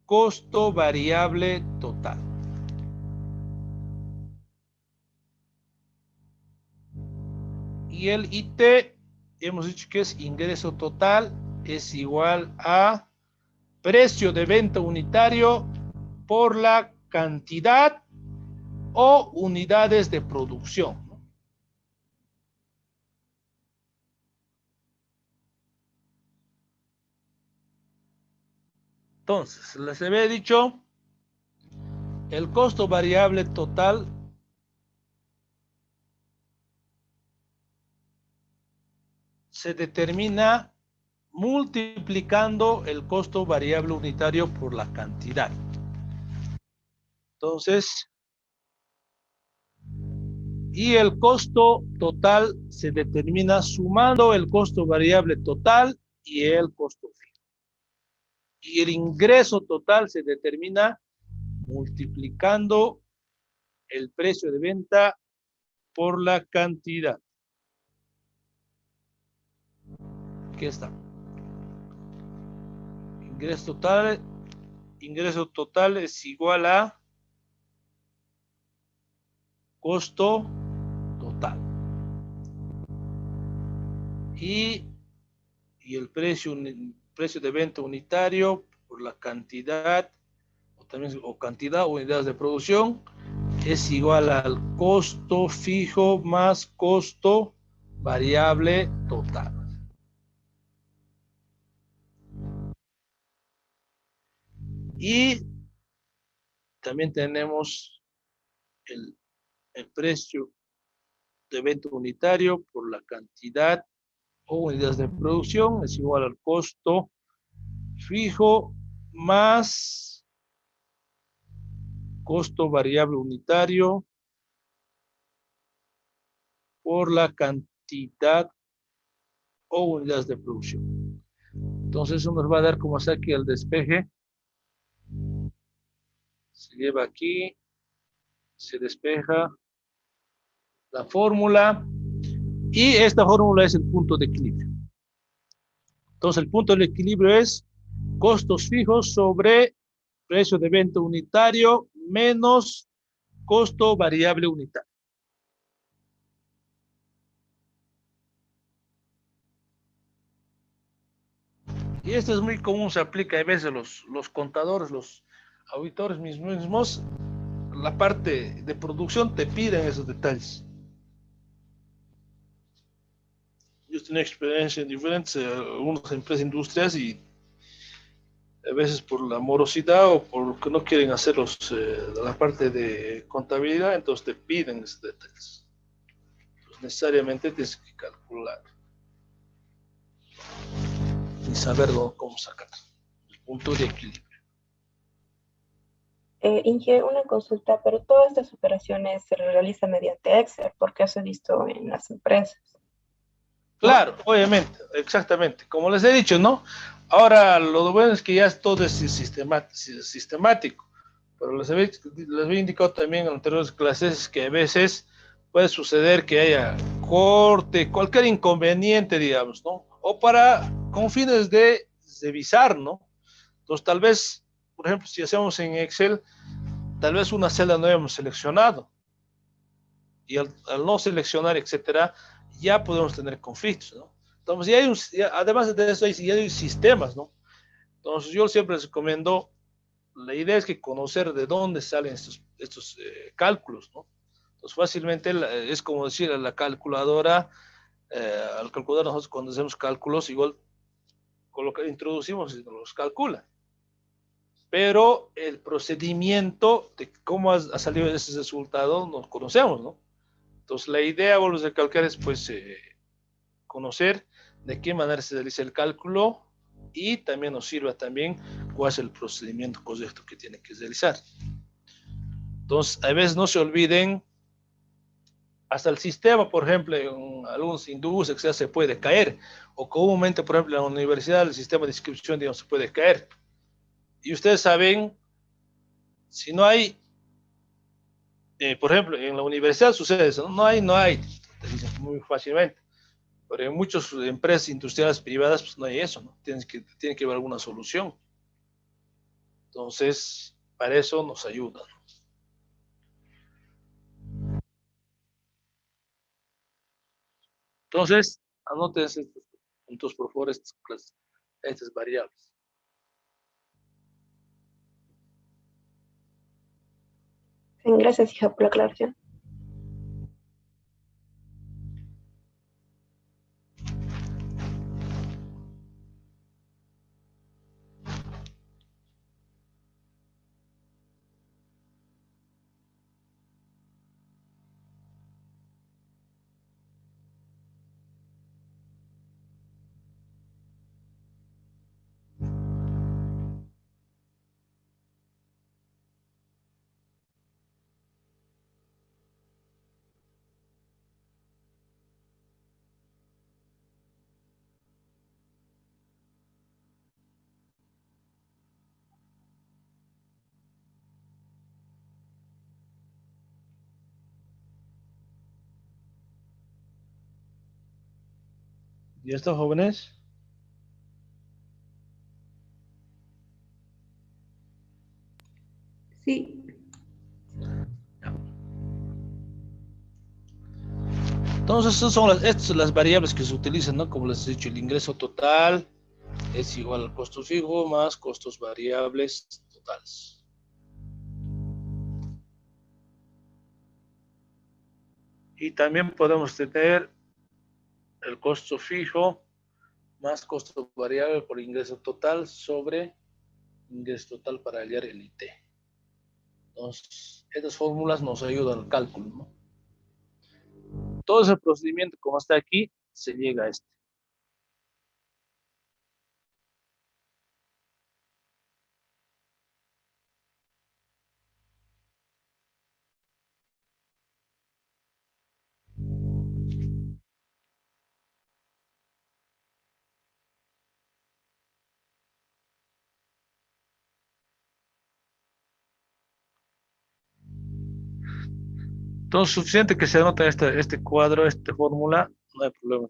costo variable total. Y el IT, hemos dicho que es ingreso total, es igual a precio de venta unitario por la cantidad o unidades de producción. Entonces, les había dicho, el costo variable total se determina multiplicando el costo variable unitario por la cantidad. Entonces, y el costo total se determina sumando el costo variable total y el costo fijo. Y el ingreso total se determina multiplicando el precio de venta por la cantidad. Aquí está. Ingreso total es igual a costo total. Y el precio de venta unitario por la cantidad o cantidad o unidades de producción es igual al costo fijo más costo variable total. Y también tenemos el precio de venta unitario por la cantidad o unidades de producción es igual al costo fijo más costo variable unitario por la cantidad o unidades de producción. Entonces eso nos va a dar como hacer aquí el despeje. Se lleva aquí, se despeja la fórmula y esta fórmula es el punto de equilibrio. Entonces el punto de equilibrio es costos fijos sobre precio de venta unitario menos costo variable unitario. Y esto es muy común, se aplica a veces los contadores, los auditores mismos, la parte de producción te piden esos detalles. Yo tengo experiencia en diferentes, algunas empresas industriales y a veces por la morosidad o porque no quieren hacer la parte de contabilidad, entonces te piden esos detalles. Entonces necesariamente tienes que calcular y saber cómo sacar el punto de equilibrio. Inge, una consulta, pero todas estas operaciones se realizan mediante Excel, porque eso he visto en las empresas. Claro, obviamente, exactamente. Como les he dicho, ¿no? Ahora, lo bueno es que ya todo es sistemático, pero les había indicado también en anteriores clases que a veces puede suceder que haya corte, cualquier inconveniente, digamos, ¿no? O con fines de revisar, ¿no? Entonces, tal vez, por ejemplo, si hacemos en Excel, tal vez una celda no hemos seleccionado y al no seleccionar, etcétera, ya podemos tener conflictos, ¿no? Entonces, además de eso, ya hay sistemas, ¿no? Entonces, yo siempre les recomiendo, la idea es que conocer de dónde salen estos cálculos, ¿no? Entonces, fácilmente es como decir a la calculadora, al calculador nosotros cuando hacemos cálculos, igual con lo que introducimos, los calcula. Pero el procedimiento de cómo ha salido ese resultado no conocemos, ¿no? Entonces, la idea, vuelvo a recalcar, es pues conocer de qué manera se realiza el cálculo y también nos sirva también cuál es el procedimiento correcto que tiene que realizar. Entonces, a veces no se olviden, hasta el sistema, por ejemplo, en algunos industrias se puede caer, o comúnmente, por ejemplo, en la universidad el sistema de inscripción, digamos, se puede caer. Y ustedes saben, si no hay, por ejemplo, en la universidad sucede eso, no hay, te dicen muy fácilmente. Pero en muchas empresas industriales privadas, pues no hay eso, ¿no? Tiene que haber alguna solución. Entonces, para eso nos ayuda, ¿no? Entonces, anoten estos puntos, por favor, estas variables. Gracias, hija, por la aclaración. ¿Y estos jóvenes? Sí. Entonces, estas son las variables que se utilizan, ¿no? Como les he dicho, el ingreso total es igual al costo fijo más costos variables totales. Y también podemos tener el costo fijo más costo variable por ingreso total sobre ingreso total para hallar el IT. Entonces, estas fórmulas nos ayudan al cálculo, ¿no? Todo ese procedimiento, como está aquí, se llega a este. Entonces, suficiente que se anote este cuadro, esta fórmula, no hay problema.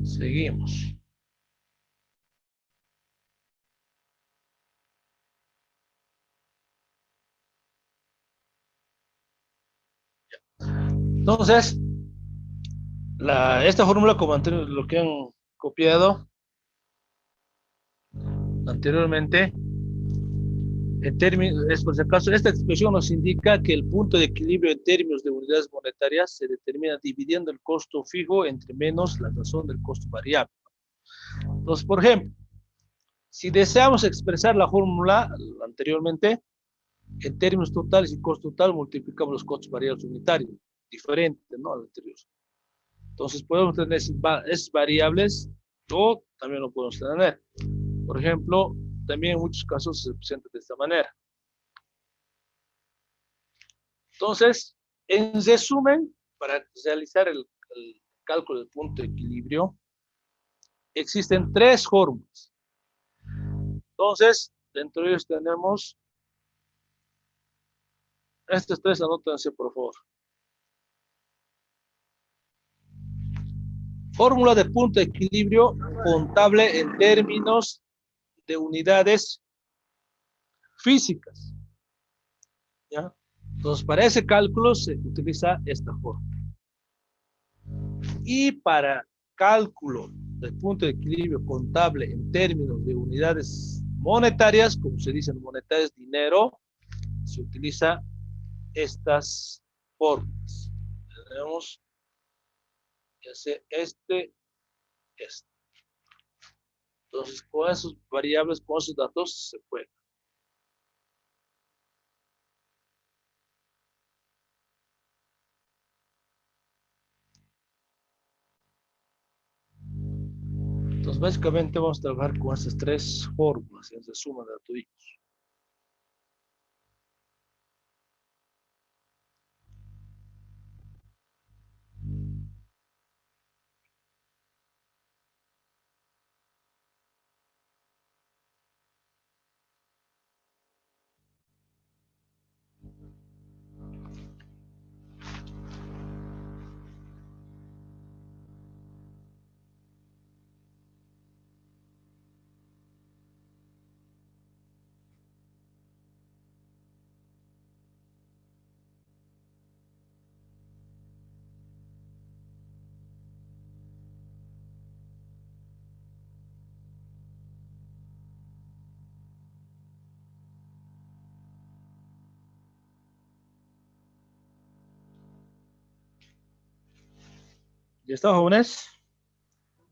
Seguimos. Entonces, esta fórmula, como lo que han copiado anteriormente, En términos, es por si acaso, esta expresión nos indica que el punto de equilibrio en términos de unidades monetarias se determina dividiendo el costo fijo entre menos la razón del costo variable. Entonces, por ejemplo, si deseamos expresar la fórmula anteriormente, en términos totales y costo total, multiplicamos los costos variables unitarios, diferente, ¿no?, al anterior. Entonces, podemos tener esas variables o también lo podemos tener. Por ejemplo, también en muchos casos se presenta de esta manera. Entonces, en resumen, para realizar el cálculo del punto de equilibrio, existen tres fórmulas. Entonces, dentro de ellos tenemos estas tres, anótense por favor. Fórmula de punto de equilibrio contable en términos de unidades físicas. ¿Ya? Entonces, para ese cálculo se utiliza esta fórmula. Y para cálculo del punto de equilibrio contable en términos de unidades monetarias, como se dice en monetarias, dinero, se utiliza estas fórmulas. Tenemos que hacer este. Entonces, con esos variables, con esos datos, se puede. Entonces, básicamente vamos a trabajar con estas tres fórmulas en resumen de toditos. ¿Ya está, jóvenes?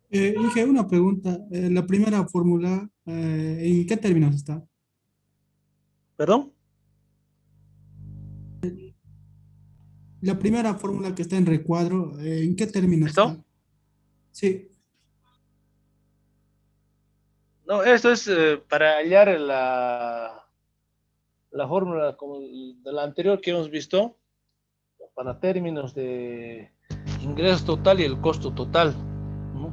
Inge, una pregunta. La primera fórmula, ¿en qué términos está? ¿Perdón? La primera fórmula que está en recuadro, ¿en qué términos ¿Esto? está? Sí. No, esto es para hallar la fórmula como de la anterior que hemos visto, para términos de ingreso total y el costo total, ¿no?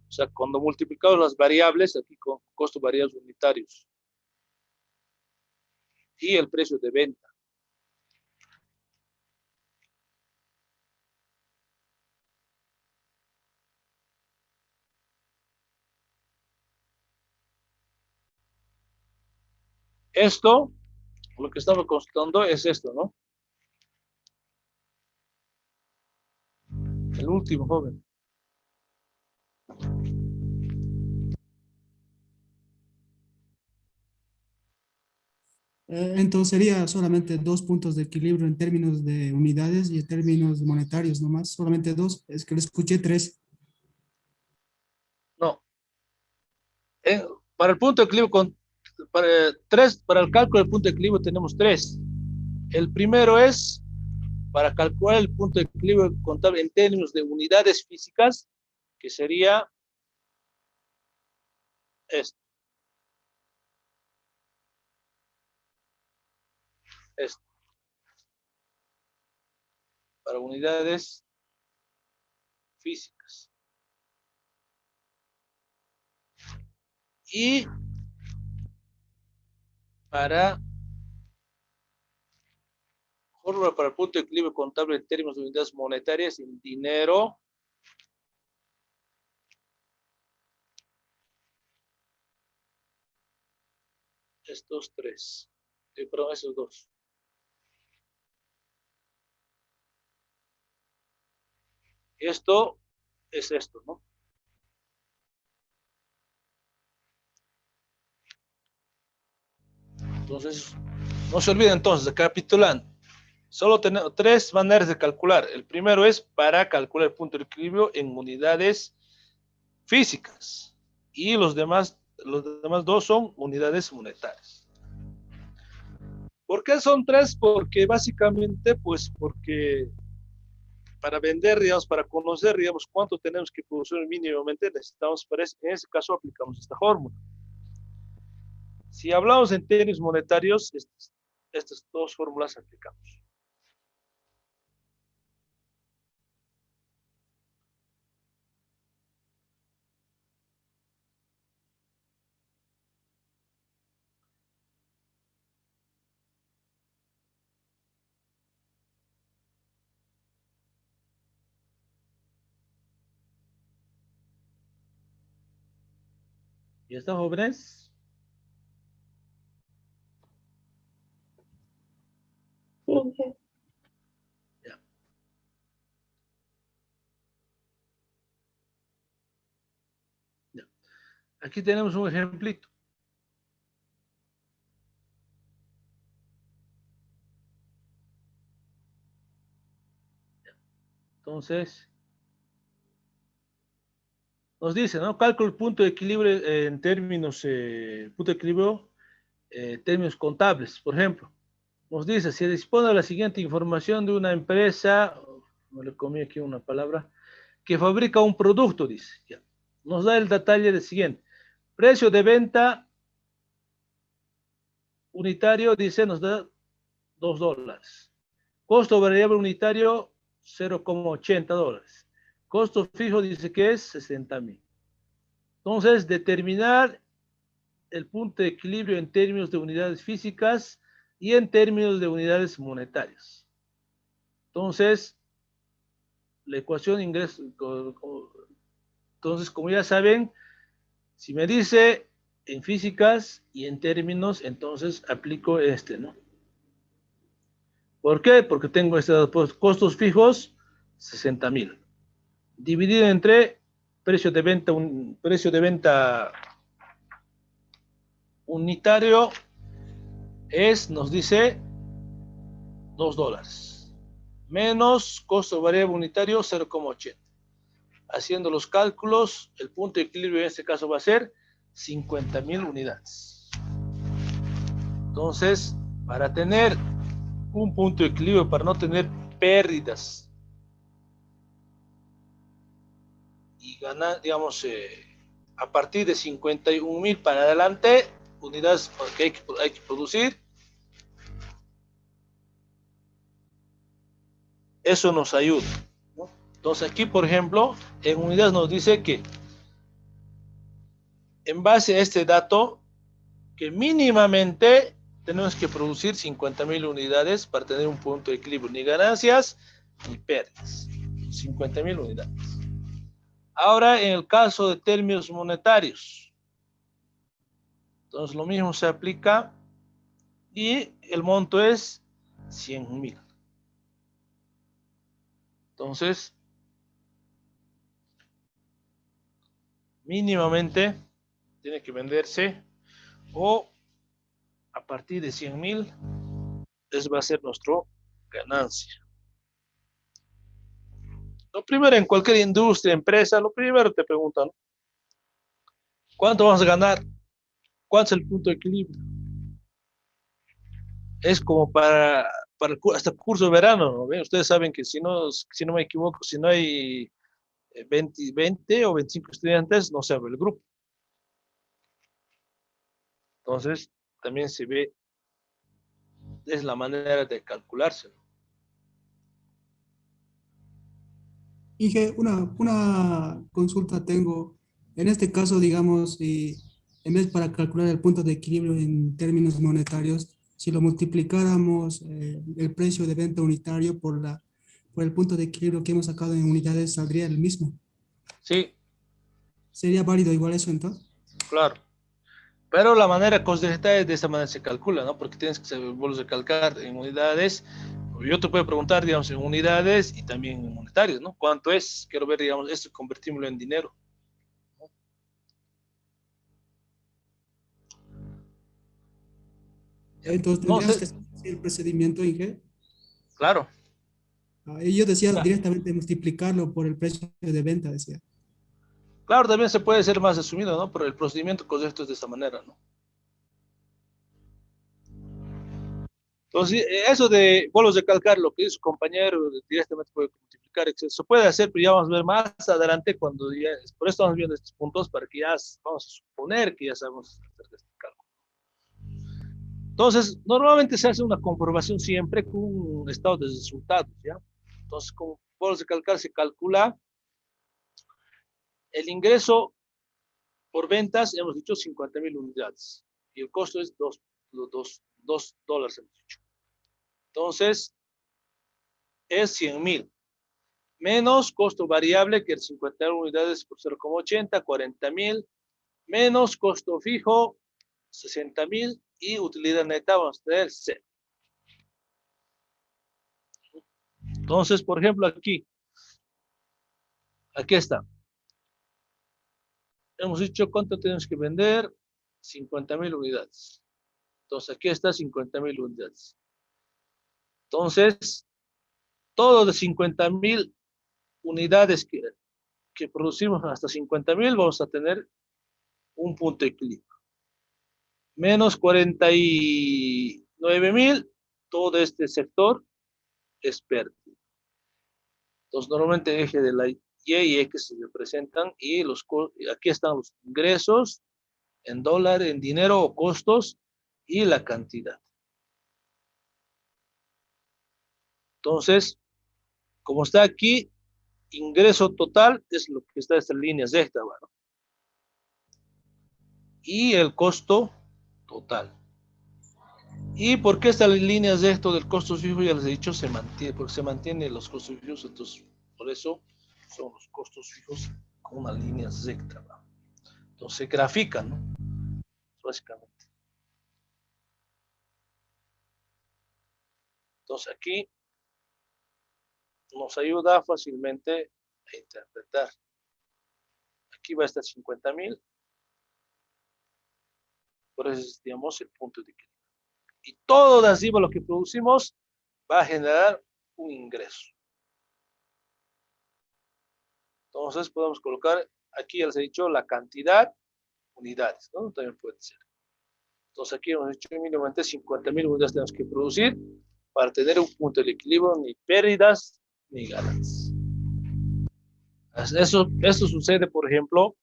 O sea, cuando multiplicamos las variables, aquí con costos variables unitarios y el precio de venta. Esto, lo que estamos consultando es esto, ¿no? El último, joven. Entonces sería solamente dos puntos de equilibrio en términos de unidades y en términos monetarios nomás, solamente dos. Es que lo escuché tres. No. Para el punto de equilibrio, para el cálculo del punto de equilibrio tenemos tres. El primero es para calcular el punto de equilibrio contable en términos de unidades físicas, que sería esto. Esto. Para unidades físicas. Y para fórmula para el punto de equilibrio contable en términos de unidades monetarias en dinero. Estos tres. Perdón, esos dos. Esto es esto, ¿no? Entonces, no se olviden entonces, recapitulando. Solo tenemos tres maneras de calcular. El primero es para calcular el punto de equilibrio en unidades físicas. Y los demás dos son unidades monetarias. ¿Por qué son tres? Porque básicamente, pues porque para vender, digamos, para conocer, digamos, cuánto tenemos que producir mínimamente, necesitamos, en ese caso aplicamos esta fórmula. Si hablamos en términos monetarios, estas dos fórmulas aplicamos. ¿Y está, jóvenes? Sí. Ya. Ya. Aquí tenemos un ejemplito. Entonces, nos dice, ¿no? Cálculo el punto de equilibrio en términos, punto de equilibrio, términos contables, por ejemplo. Nos dice, se dispone de la siguiente información de una empresa, me le comí aquí una palabra, que fabrica un producto, dice. Ya. Nos da el detalle del siguiente. Precio de venta unitario, dice, nos da $2. Costo variable unitario, $0,80. Costo fijo dice que es 60,000. Entonces, determinar el punto de equilibrio en términos de unidades físicas y en términos de unidades monetarias. Entonces, la ecuación ingresa. Entonces, como ya saben, si me dice en físicas y en términos, entonces aplico ¿no? ¿Por qué? Porque tengo estos costos fijos, 60,000. Dividido entre precio de venta unitario nos dice $2. Menos costo variable unitario 0,80. Haciendo los cálculos, el punto de equilibrio en este caso va a ser 50,000 unidades. Entonces, para tener un punto de equilibrio, para no tener pérdidas y ganar, digamos, a partir de 51,000 para adelante, unidades que hay que producir, eso nos ayuda, ¿no? Entonces aquí, por ejemplo, en unidades nos dice que en base a este dato, que mínimamente tenemos que producir 50,000 unidades para tener un punto de equilibrio, ni ganancias ni pérdidas, 50,000 unidades. Ahora, en el caso de términos monetarios, entonces lo mismo se aplica y el monto es 100,000. Entonces, mínimamente tiene que venderse o a partir de 100,000, esa va a ser nuestra ganancia. Lo primero, en cualquier industria, empresa, lo primero te preguntan, ¿cuánto vamos a ganar? ¿Cuál es el punto de equilibrio? Es como hasta el curso de verano, ¿no? ¿Ven? Ustedes saben que si no me equivoco, si no hay 20 o 25 estudiantes, no se abre el grupo. Entonces, también se ve, es la manera de calcularse. Inge, una consulta tengo. En este caso, digamos, en vez para calcular el punto de equilibrio en términos monetarios, si lo multiplicáramos el precio de venta unitario por el punto de equilibrio que hemos sacado en unidades, saldría el mismo. Sí. ¿Sería válido igual eso entonces? Claro. Pero la manera correcta es de esa manera se calcula, ¿no? Porque tienes que volver a calcular en unidades. Yo te puedo preguntar, digamos, en unidades y también en monetarios, ¿no? ¿Cuánto es? Quiero ver, digamos, esto, convertirlo en dinero. Entonces No tendríamos sé, que hacer el procedimiento, Inge. claro. Y yo decía Ya. directamente multiplicarlo por el precio de venta, decía. Claro, también se puede ser más asumido, ¿no? Pero el procedimiento correcto es de esa manera, ¿no? Entonces, eso de vuelvo a recalcar lo que dice su compañero, directamente puede multiplicar, etcétera. Se puede hacer, pero ya vamos a ver más adelante cuando ya, por eso estamos viendo estos puntos, para que ya vamos a suponer que ya sabemos hacer este cálculo. Entonces, normalmente se hace una comprobación siempre con un estado de resultados, ¿ya? Entonces, como vuelvo a recalcar, se calcula el ingreso por ventas, hemos dicho 50,000 unidades, y el costo es $2, hemos dicho. Entonces, es 100,000. Menos costo variable, que es 50 unidades por 0,80, 40,000, menos costo fijo, 60,000, y utilidad neta vamos a tener 0. Entonces, por ejemplo, aquí está. Hemos dicho cuánto tenemos que vender, 50,000 unidades. Entonces, aquí está 50,000 unidades. Entonces, todo de 50,000 unidades que producimos hasta 50,000, vamos a tener un punto de equilibrio. Menos 49,000, todo este sector es pérdida. Entonces, normalmente el eje de la Y y X se representan, y aquí están los ingresos en dólar, en dinero o costos, y la cantidad. Entonces, como está aquí, ingreso total es lo que está en estas líneas rectas, ¿no? Y el costo total. ¿Y por qué estas líneas de esto del costo fijo? Ya les he dicho, se mantiene, porque se mantienen los costos fijos, entonces por eso son los costos fijos con una línea recta, ¿no? Entonces se grafican, ¿no? Básicamente. Entonces aquí nos ayuda fácilmente a interpretar. Aquí va a estar 50,000, por eso digamos el punto de equilibrio. Y todo de arriba lo que producimos va a generar un ingreso. Entonces podemos colocar, aquí ya les he dicho, la cantidad, unidades, ¿no? También puede ser. Entonces aquí hemos dicho mínimamente 50,000 unidades tenemos que producir para tener un punto de equilibrio, ni pérdidas ni ganancias. Eso sucede, por ejemplo,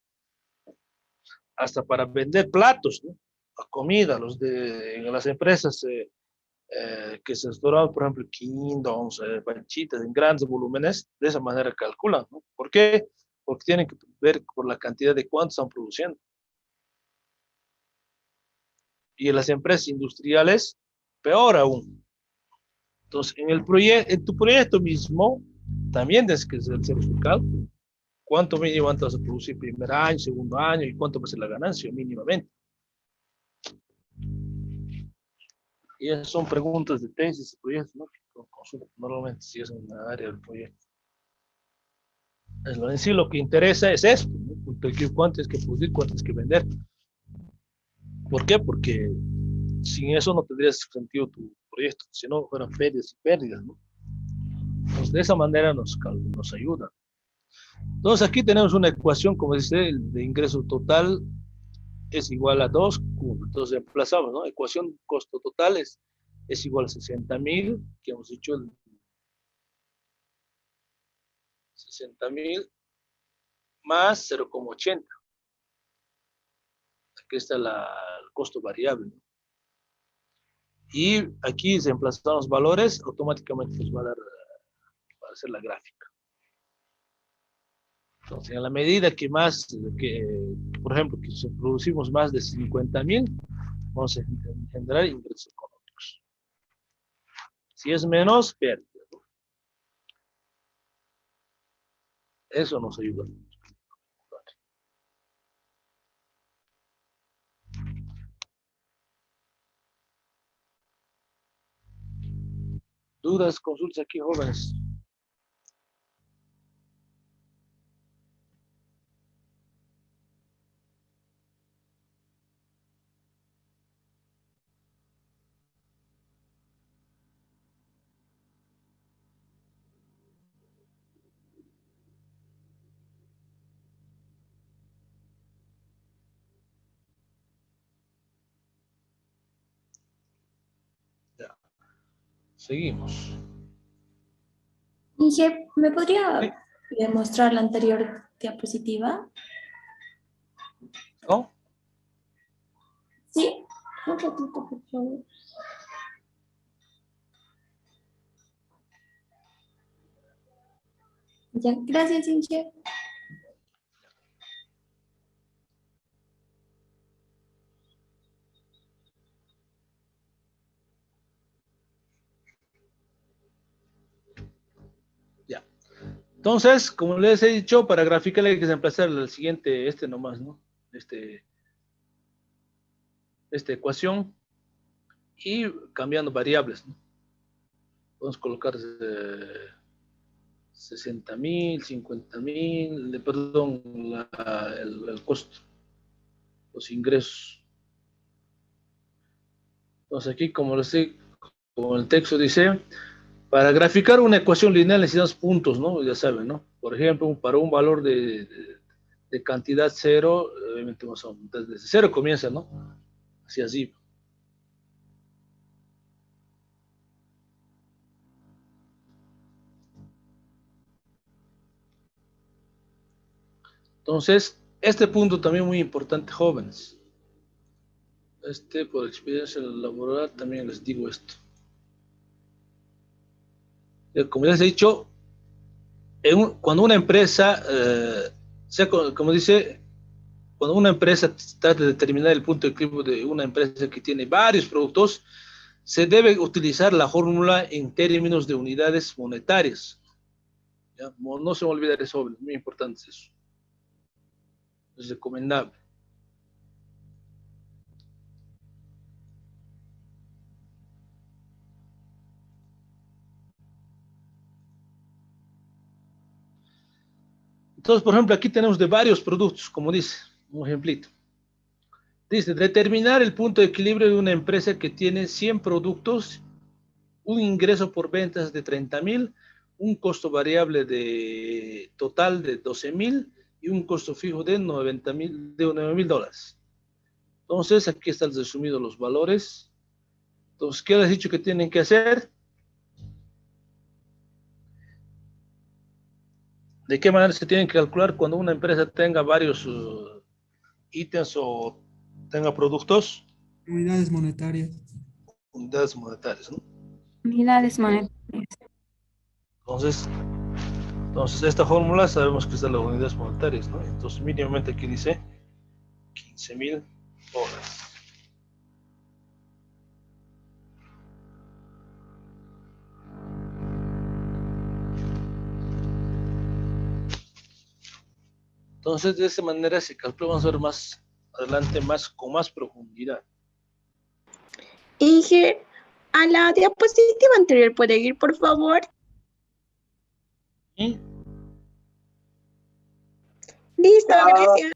hasta para vender platos, ¿no? A comida, en las empresas que se restauran, por ejemplo, Kingdoms, Panchitas, en grandes volúmenes, de esa manera calculan, ¿no? ¿Por qué? Porque tienen que ver por la cantidad de cuánto están produciendo. Y en las empresas industriales, peor aún. Entonces, en tu proyecto mismo, también tienes que hacer su cálculo. ¿Cuánto mínimo vas a producir primer año, segundo año, y cuánto va a ser la ganancia mínimamente? Y esas son preguntas de tesis, proyectos, ¿no? Que consultan normalmente si es en la área del proyecto. En sí lo que interesa es esto, ¿no? Cuánto es que producir, cuánto es que vender. ¿Por qué? Porque sin eso no tendría sentido tu proyecto, si no fueran pérdidas y pérdidas, ¿no? Entonces, de esa manera nos ayuda. Entonces, aquí tenemos una ecuación, como dice, el de ingreso total es igual a 2 Q. Entonces, reemplazamos, ¿no? Ecuación costo total es igual a 60,000, que hemos dicho 60,000 más 0,80. Aquí está el costo variable, ¿no? Y aquí si reemplazamos valores, automáticamente nos va a dar para hacer la gráfica. Entonces, en la medida por ejemplo, que si producimos más de 50,000, vamos a generar ingresos económicos. Si es menos, pérdida, ¿no? Eso nos ayuda. Dudas, consultas aquí, jóvenes. Seguimos. Inge, ¿me podría Sí. mostrar la anterior diapositiva? ¿No? Sí, un ratito, por favor. Ya, gracias, Inge. Ya. Entonces, como les he dicho, para graficar hay que reemplazar el siguiente, este nomás, ¿no? Esta ecuación y cambiando variables, ¿no? Podemos colocar 60.000, 50.000, perdón, el costo, los ingresos. Entonces aquí, como el texto dice, para graficar una ecuación lineal necesitamos puntos, ¿no? Ya saben, ¿no? Por ejemplo, para un valor de cantidad cero, obviamente desde cero comienza, ¿no? Así. Entonces, este punto también muy importante, jóvenes. Por experiencia laboral, también les digo esto. Como les he dicho, cuando una empresa, como dice, cuando una empresa trata de determinar el punto de equilibrio de una empresa que tiene varios productos, se debe utilizar la fórmula en términos de unidades monetarias. ¿Ya? No se me olvide de eso, muy importante eso. Es recomendable. Entonces, por ejemplo, aquí tenemos de varios productos, como dice, un ejemplito. Dice, determinar el punto de equilibrio de una empresa que tiene 100 productos, un ingreso por ventas de 30.000, un costo variable total de 12.000 y un costo fijo de 9.000 dólares. Entonces, aquí están resumidos los valores. Entonces, ¿qué les he dicho que tienen que hacer? ¿De qué manera se tienen que calcular cuando una empresa tenga varios ítems o tenga productos? Unidades monetarias. Unidades monetarias, ¿no? Unidades monetarias. Entonces esta fórmula sabemos que es de las unidades monetarias, ¿no? Entonces mínimamente aquí dice 15.000 dólares. Entonces de esta manera se calcula, vamos a ver más adelante, con más profundidad. Inge, a la diapositiva anterior, ¿puede ir, por favor? ¿Y? Listo, gracias.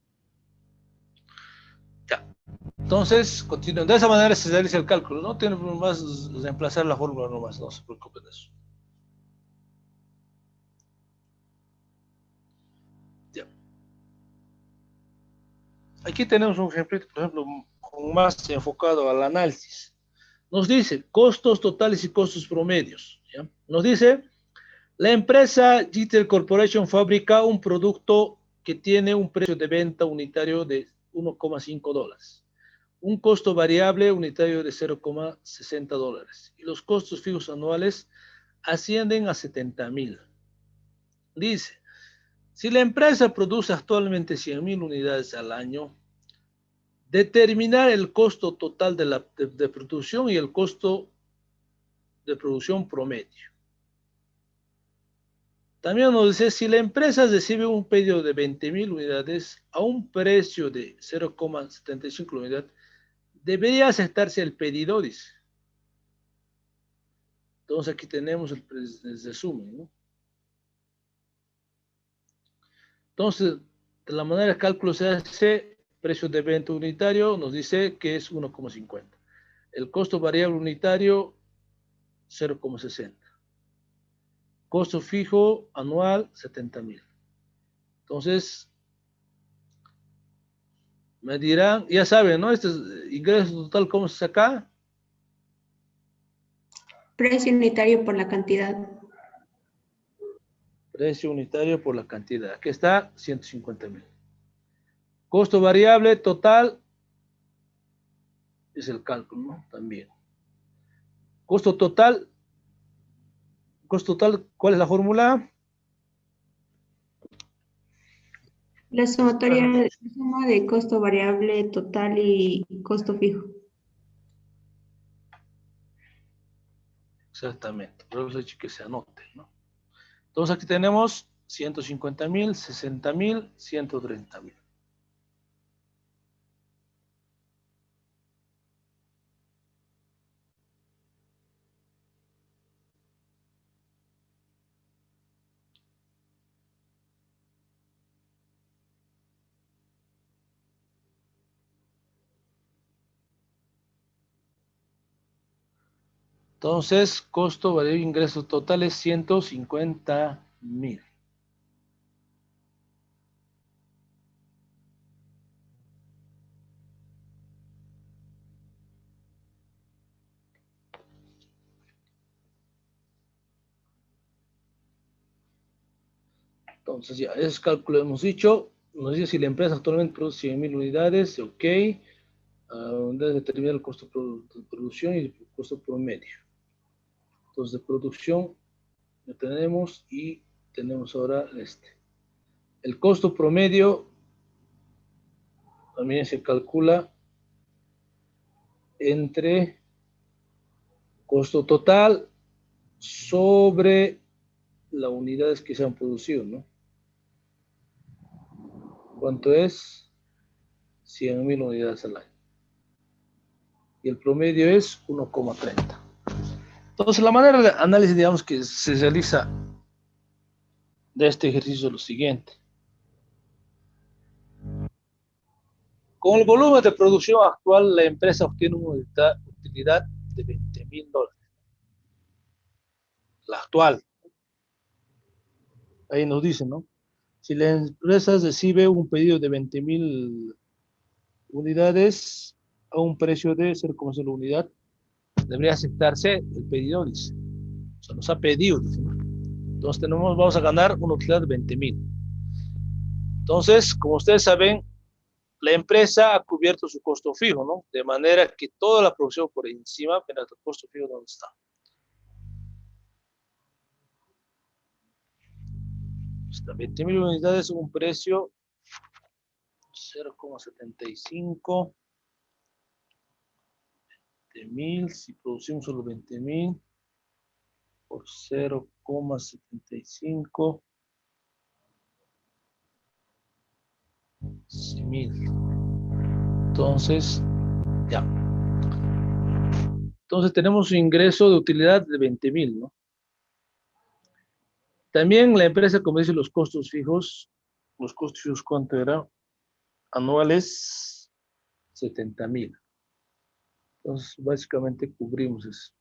Ya. Entonces, continúen. De esa manera se realiza el cálculo, ¿no? Tienen más reemplazar la fórmula nomás, no se preocupen de eso. Ya. Aquí tenemos un ejemplo, por ejemplo, más enfocado al análisis. Nos dice costos totales y costos promedios. ¿Ya? Nos dice, la empresa Jitter Corporation fabrica un producto que tiene un precio de venta unitario de 1,5 dólares, un costo variable unitario de 0,60 dólares y los costos fijos anuales ascienden a 70.000. Dice, si la empresa produce actualmente 100.000 unidades al año, determinar el costo total de producción y el costo de producción promedio. También nos dice, si la empresa recibe un pedido de 20.000 unidades a un precio de 0,75 unidades, debería aceptarse el pedido, dice. Entonces aquí tenemos el resumen, ¿no? Entonces, de la manera de cálculo se hace, precio de venta unitario, nos dice que es 1,50. El costo variable unitario, 0,60. Costo fijo anual, 70.000. Entonces, me dirán, ya saben, ¿no? Este es ingreso total, ¿cómo se saca? Precio unitario por la cantidad. Precio unitario por la cantidad. Aquí está 150.000. Costo variable total es el cálculo, ¿no? También. Costo total, ¿cuál es la fórmula? La sumatoria, suma de costo variable total y costo fijo. Exactamente, por eso he dicho que se anote, ¿no? Entonces aquí tenemos 150.000, 60.000, 130.000. Entonces, costo variable ingresos totales 150.000. Entonces, ya, ese cálculo hemos dicho. Nos dice si la empresa actualmente produce 100.000 unidades, ok. Debe determinar el costo de producción y el costo promedio. Entonces, de producción lo tenemos y tenemos ahora este. El costo promedio también se calcula entre costo total sobre las unidades que se han producido, ¿no? ¿Cuánto es? 100.000 unidades al año. Y el promedio es 1,30. Entonces, la manera de análisis, digamos, que se realiza de este ejercicio es lo siguiente. Con el volumen de producción actual, la empresa obtiene una utilidad de $20.000. La actual. Ahí nos dicen, ¿no? Si la empresa recibe un pedido de 20.000 unidades a un precio de 0,0 la unidad, debería aceptarse el pedido, dice. O sea, nos ha pedido, dice, ¿no? Entonces vamos a ganar una utilidad de 20.000. Entonces, como ustedes saben, la empresa ha cubierto su costo fijo, ¿no? De manera que toda la producción por encima, pero el costo fijo, ¿dónde está? Está 20.000 unidades, un precio 0,75 de 1.000. Si producimos solo 20.000 por 0,75, 100.000. Entonces, ya. Entonces tenemos un ingreso de utilidad de 20.000, ¿no? También la empresa, como dice, los costos fijos, ¿cuánto era? Anuales, 70.000. Entonces, básicamente cubrimos eso.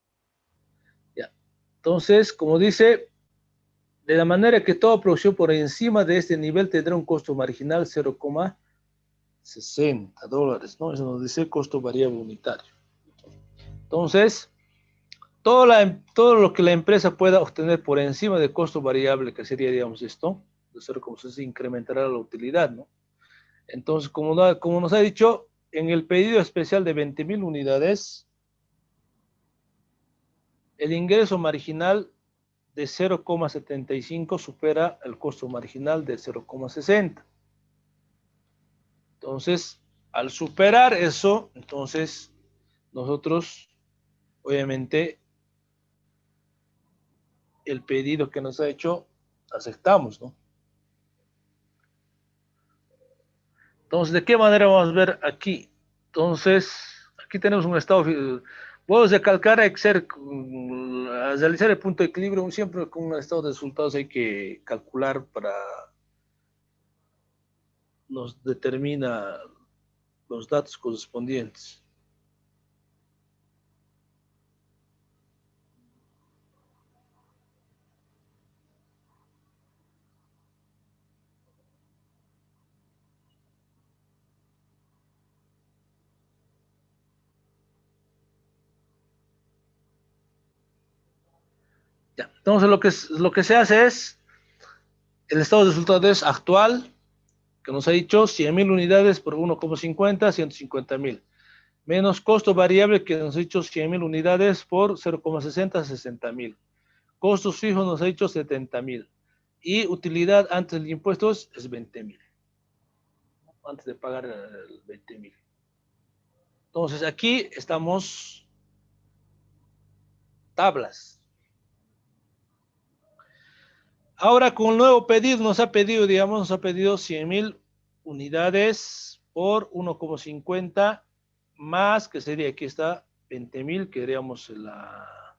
Ya. Entonces, como dice, de la manera que toda producción por encima de este nivel tendrá un costo marginal 0,60 dólares, ¿no? Eso nos dice el costo variable unitario. Entonces, todo lo que la empresa pueda obtener por encima del costo variable, que sería, digamos, esto, de 0,60, incrementará la utilidad, ¿no? Entonces, como nos ha dicho, en el pedido especial de 20.000 unidades, el ingreso marginal de 0,75 supera el costo marginal de 0,60. Entonces, al superar eso, entonces nosotros, obviamente, el pedido que nos ha hecho, aceptamos, ¿no? Entonces, ¿de qué manera vamos a ver aquí? Entonces, aquí tenemos un estado, vamos a calcar Excel, a realizar el punto de equilibrio, siempre con un estado de resultados hay que calcular para, nos determina los datos correspondientes. Entonces, lo que se hace es, el estado de resultados actual, que nos ha dicho 100.000 unidades por 1,50, 150.000. Menos costo variable, que nos ha dicho 100.000 unidades por 0,60, 60.000. Costos fijos nos ha dicho 70.000. Y utilidad antes de impuestos es 20.000. Antes de pagar el 20.000. Entonces, aquí estamos tablas. Ahora, con el nuevo pedido, nos ha pedido 100.000 unidades por 1,50 más, que sería, aquí está, 20.000, que diríamos la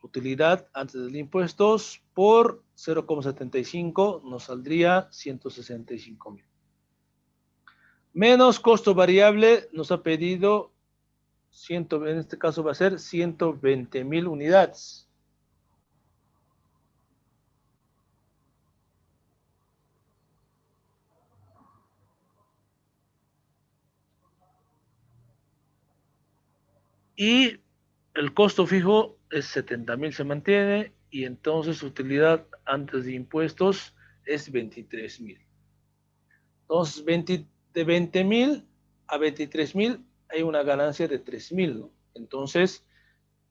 utilidad antes de impuestos, por 0,75, nos saldría 165.000. Menos costo variable, nos ha pedido, en este caso va a ser 120.000 unidades. Y el costo fijo es 70.000, se mantiene, y entonces utilidad antes de impuestos es 23.000. Entonces, de 20.000 a 23.000 hay una ganancia de 3.000, ¿no? Entonces,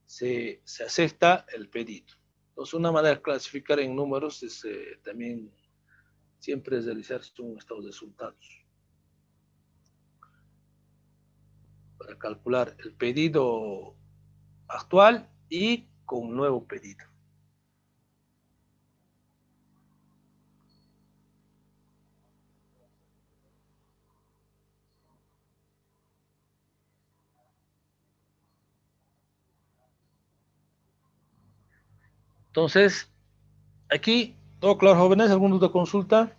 se acepta el pedido. Entonces, una manera de clasificar en números es también siempre es realizar un estado de resultados para calcular el pedido actual y con un nuevo pedido. Entonces, aquí, todo claro, jóvenes, ¿alguna duda, consulta?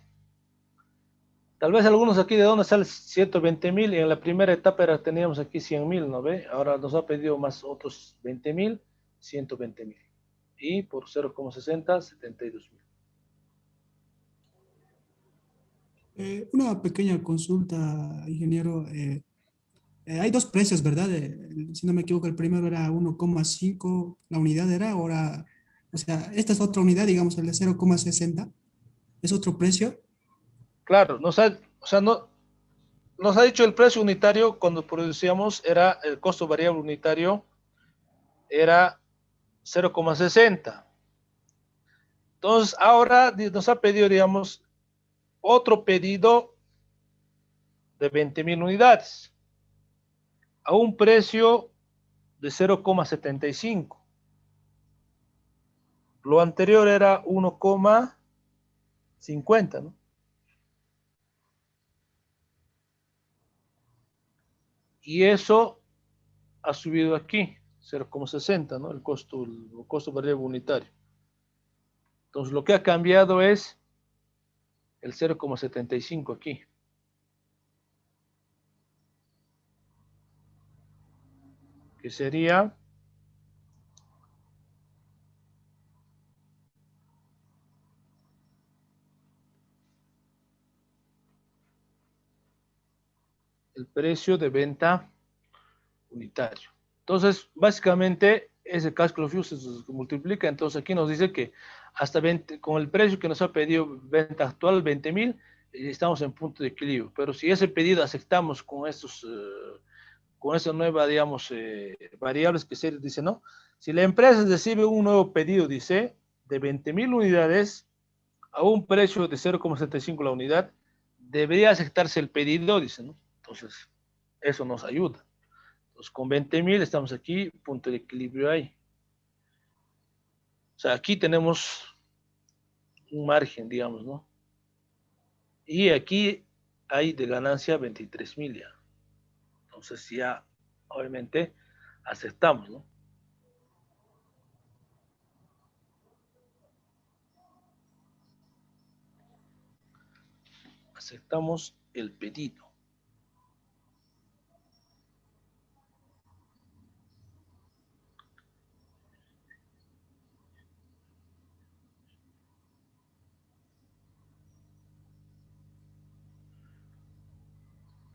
Tal vez algunos aquí, ¿de dónde sale 120.000? Y en la primera etapa teníamos aquí 100.000, ¿no ve? Ahora nos ha pedido más otros 20.000, 120.000. Y por 0,60, 72.000. Una pequeña consulta, ingeniero. Hay dos precios, ¿verdad? Si no me equivoco, el primero era 1,5, la unidad era ahora, o sea, esta es otra unidad, digamos, el de 0,60, es otro precio. Claro, nos ha dicho el precio unitario cuando producíamos, era el costo variable unitario, era 0,60. Entonces, ahora nos ha pedido, digamos, otro pedido de 20.000 unidades a un precio de 0,75. Lo anterior era 1,50, ¿no? Y eso ha subido aquí, 0,60, ¿no? El costo variable unitario. Entonces, lo que ha cambiado es el 0,75 aquí. Que sería el precio de venta unitario. Entonces, básicamente, ese cálculo FIU se multiplica. Entonces, aquí nos dice que hasta 20, con el precio que nos ha pedido venta actual, 20.000, estamos en punto de equilibrio. Pero si ese pedido aceptamos con con esa nueva, digamos, variables que se dice, ¿no? Si la empresa recibe un nuevo pedido, dice, de 20.000 unidades a un precio de 0,75 la unidad, debería aceptarse el pedido, dice, ¿no? Entonces, eso nos ayuda. Entonces, con 20.000 estamos aquí, punto de equilibrio ahí. O sea, aquí tenemos un margen, digamos, ¿no? Y aquí hay de ganancia 23.000 ya. Entonces, ya, obviamente, aceptamos, ¿no? Aceptamos el pedido.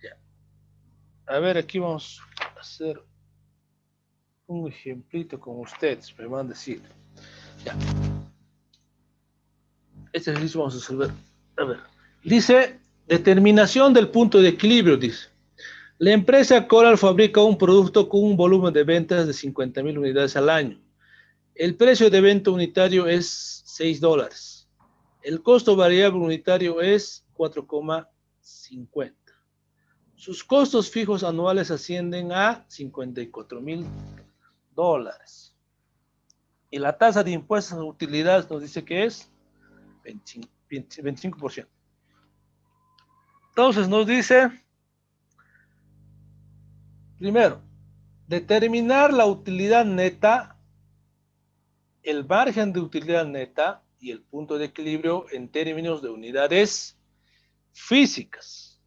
Ya. A ver, aquí vamos a hacer un ejemplito con ustedes, me van a decir. Ya. Este ejercicio vamos a resolver. A ver. Dice, determinación del punto de equilibrio, dice. La empresa Coral fabrica un producto con un volumen de ventas de 50.000 unidades al año. El precio de venta unitario es $6. El costo variable unitario es 4,50. Sus costos fijos anuales ascienden a $54.000. Y la tasa de impuestos a utilidades nos dice que es 25%. Entonces nos dice, primero, determinar la utilidad neta, el margen de utilidad neta y el punto de equilibrio en términos de unidades físicas.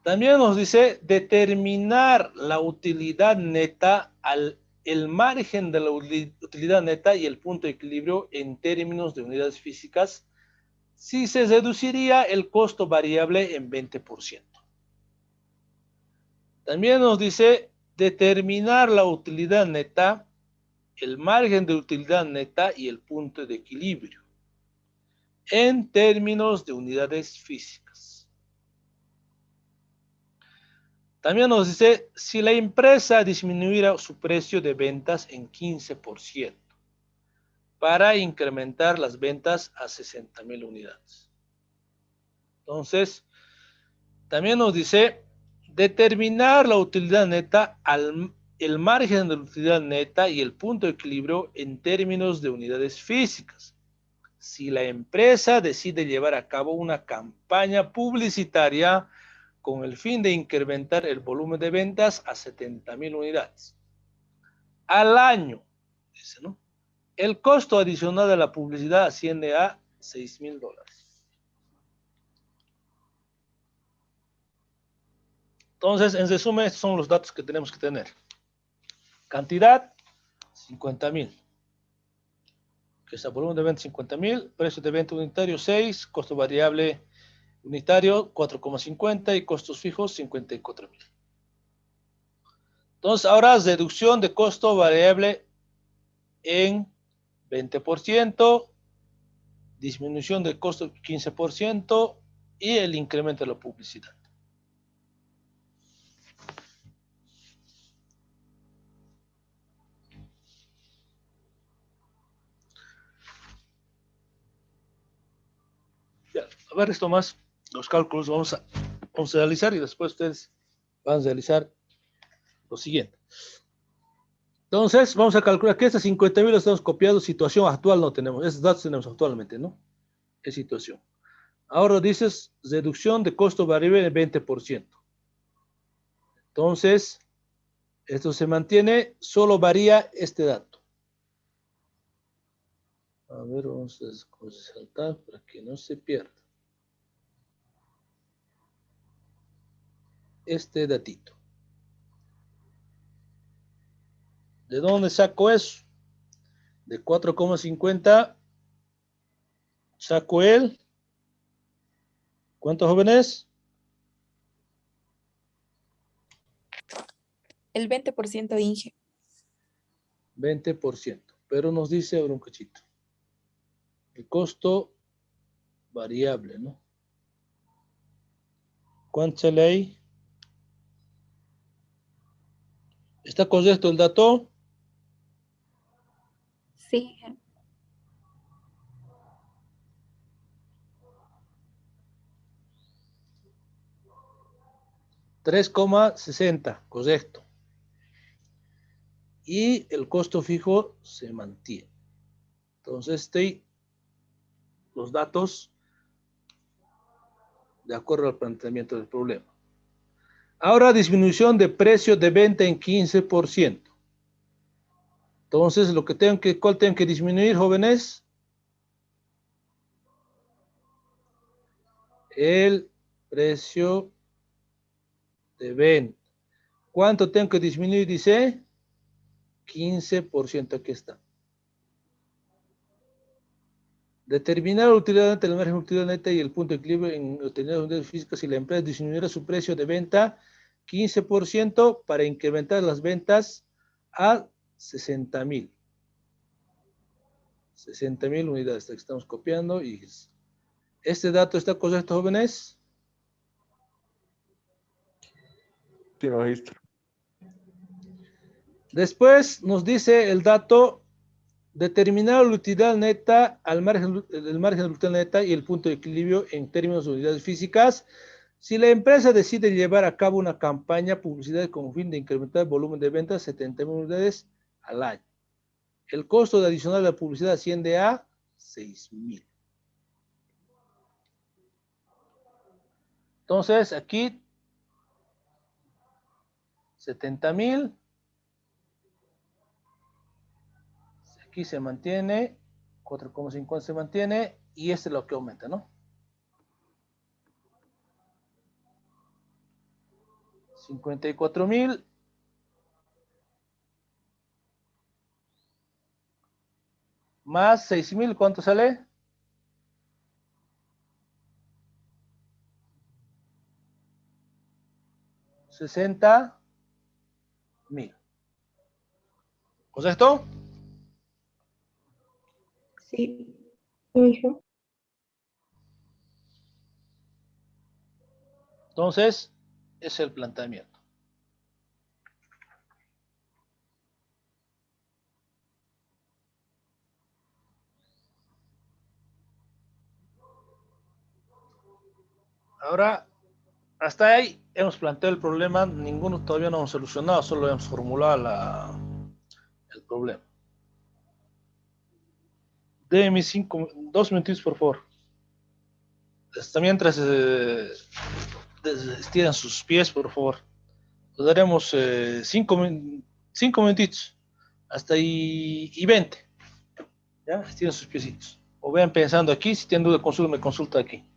También nos dice determinar la utilidad neta, el margen de la utilidad neta y el punto de equilibrio en términos de unidades físicas, si se reduciría el costo variable en 20%. También nos dice determinar la utilidad neta, el margen de utilidad neta y el punto de equilibrio en términos de unidades físicas. También nos dice si la empresa disminuyera su precio de ventas en 15% para incrementar las ventas a 60.000 unidades. Entonces, también nos dice determinar la utilidad neta, el margen de utilidad neta y el punto de equilibrio en términos de unidades físicas. Si la empresa decide llevar a cabo una campaña publicitaria con el fin de incrementar el volumen de ventas a 70.000 unidades al año, dice, ¿no? El costo adicional de la publicidad asciende a $6.000. Entonces, en resumen, estos son los datos que tenemos que tener. Cantidad, 50.000. Que es el volumen de venta 50.000, precio de venta unitario 6, costo variable unitario 4,50 y costos fijos 54.000. Entonces, ahora reducción de costo variable en 20%, disminución de costo 15% y el incremento de la publicidad. Ya, a ver esto más, los cálculos vamos a realizar y después ustedes van a realizar lo siguiente. Entonces, vamos a calcular que estas 50.000 los estamos copiando, situación actual no tenemos, esos datos tenemos actualmente, ¿no? ¿Qué situación? Ahora dices reducción de costo variable en 20%. Entonces, esto se mantiene, solo varía este dato. A ver, vamos a saltar para que no se pierda. Este datito. ¿De dónde saco eso? De 4,50 saco el. ¿Cuántos jóvenes? El 20% Inge. 20%. Pero nos dice ahora un cachito. El costo variable, ¿no? ¿Cuánto se lee? ¿Está correcto el dato? Sí. 3,60, correcto. Y el costo fijo se mantiene. Entonces, los datos de acuerdo al planteamiento del problema. Ahora, disminución de precio de venta en 15%. Entonces, ¿cuál tengo que disminuir, jóvenes? El precio de venta. ¿Cuánto tengo que disminuir? Dice 15%. Aquí está. Determinar la utilidad neta, el margen de utilidad neta y el punto de equilibrio en determinadas unidades físicas si la empresa disminuyera su precio de venta 15% para incrementar las ventas a 60.000. 60.000 unidades. Aquí estamos copiando y este dato está correcto, jóvenes. Sí, magistro. Después nos dice el dato, determinar la utilidad neta al margen, el margen de utilidad neta y el punto de equilibrio en términos de unidades físicas. Si la empresa decide llevar a cabo una campaña publicitaria con fin de incrementar el volumen de ventas 70.000 unidades al año, el costo adicional de la publicidad asciende a 6.000. Entonces, aquí 70.000. Aquí se mantiene, 4,50 se mantiene, y este es lo que aumenta, ¿no? 54.000 más 6.000, ¿cuánto sale? $60.000. ¿Correcto? Sí. Entonces, es el planteamiento. Ahora, hasta ahí hemos planteado el problema, ninguno todavía no hemos solucionado, solo hemos formulado el problema. Déme 2 minutos, por favor. Hasta mientras estiran sus pies, por favor. Nos daremos 5 minutitos. Hasta ahí y 20. ¿Ya? Estiran sus piecitos. O vean pensando aquí, si tienen duda, me consulta aquí.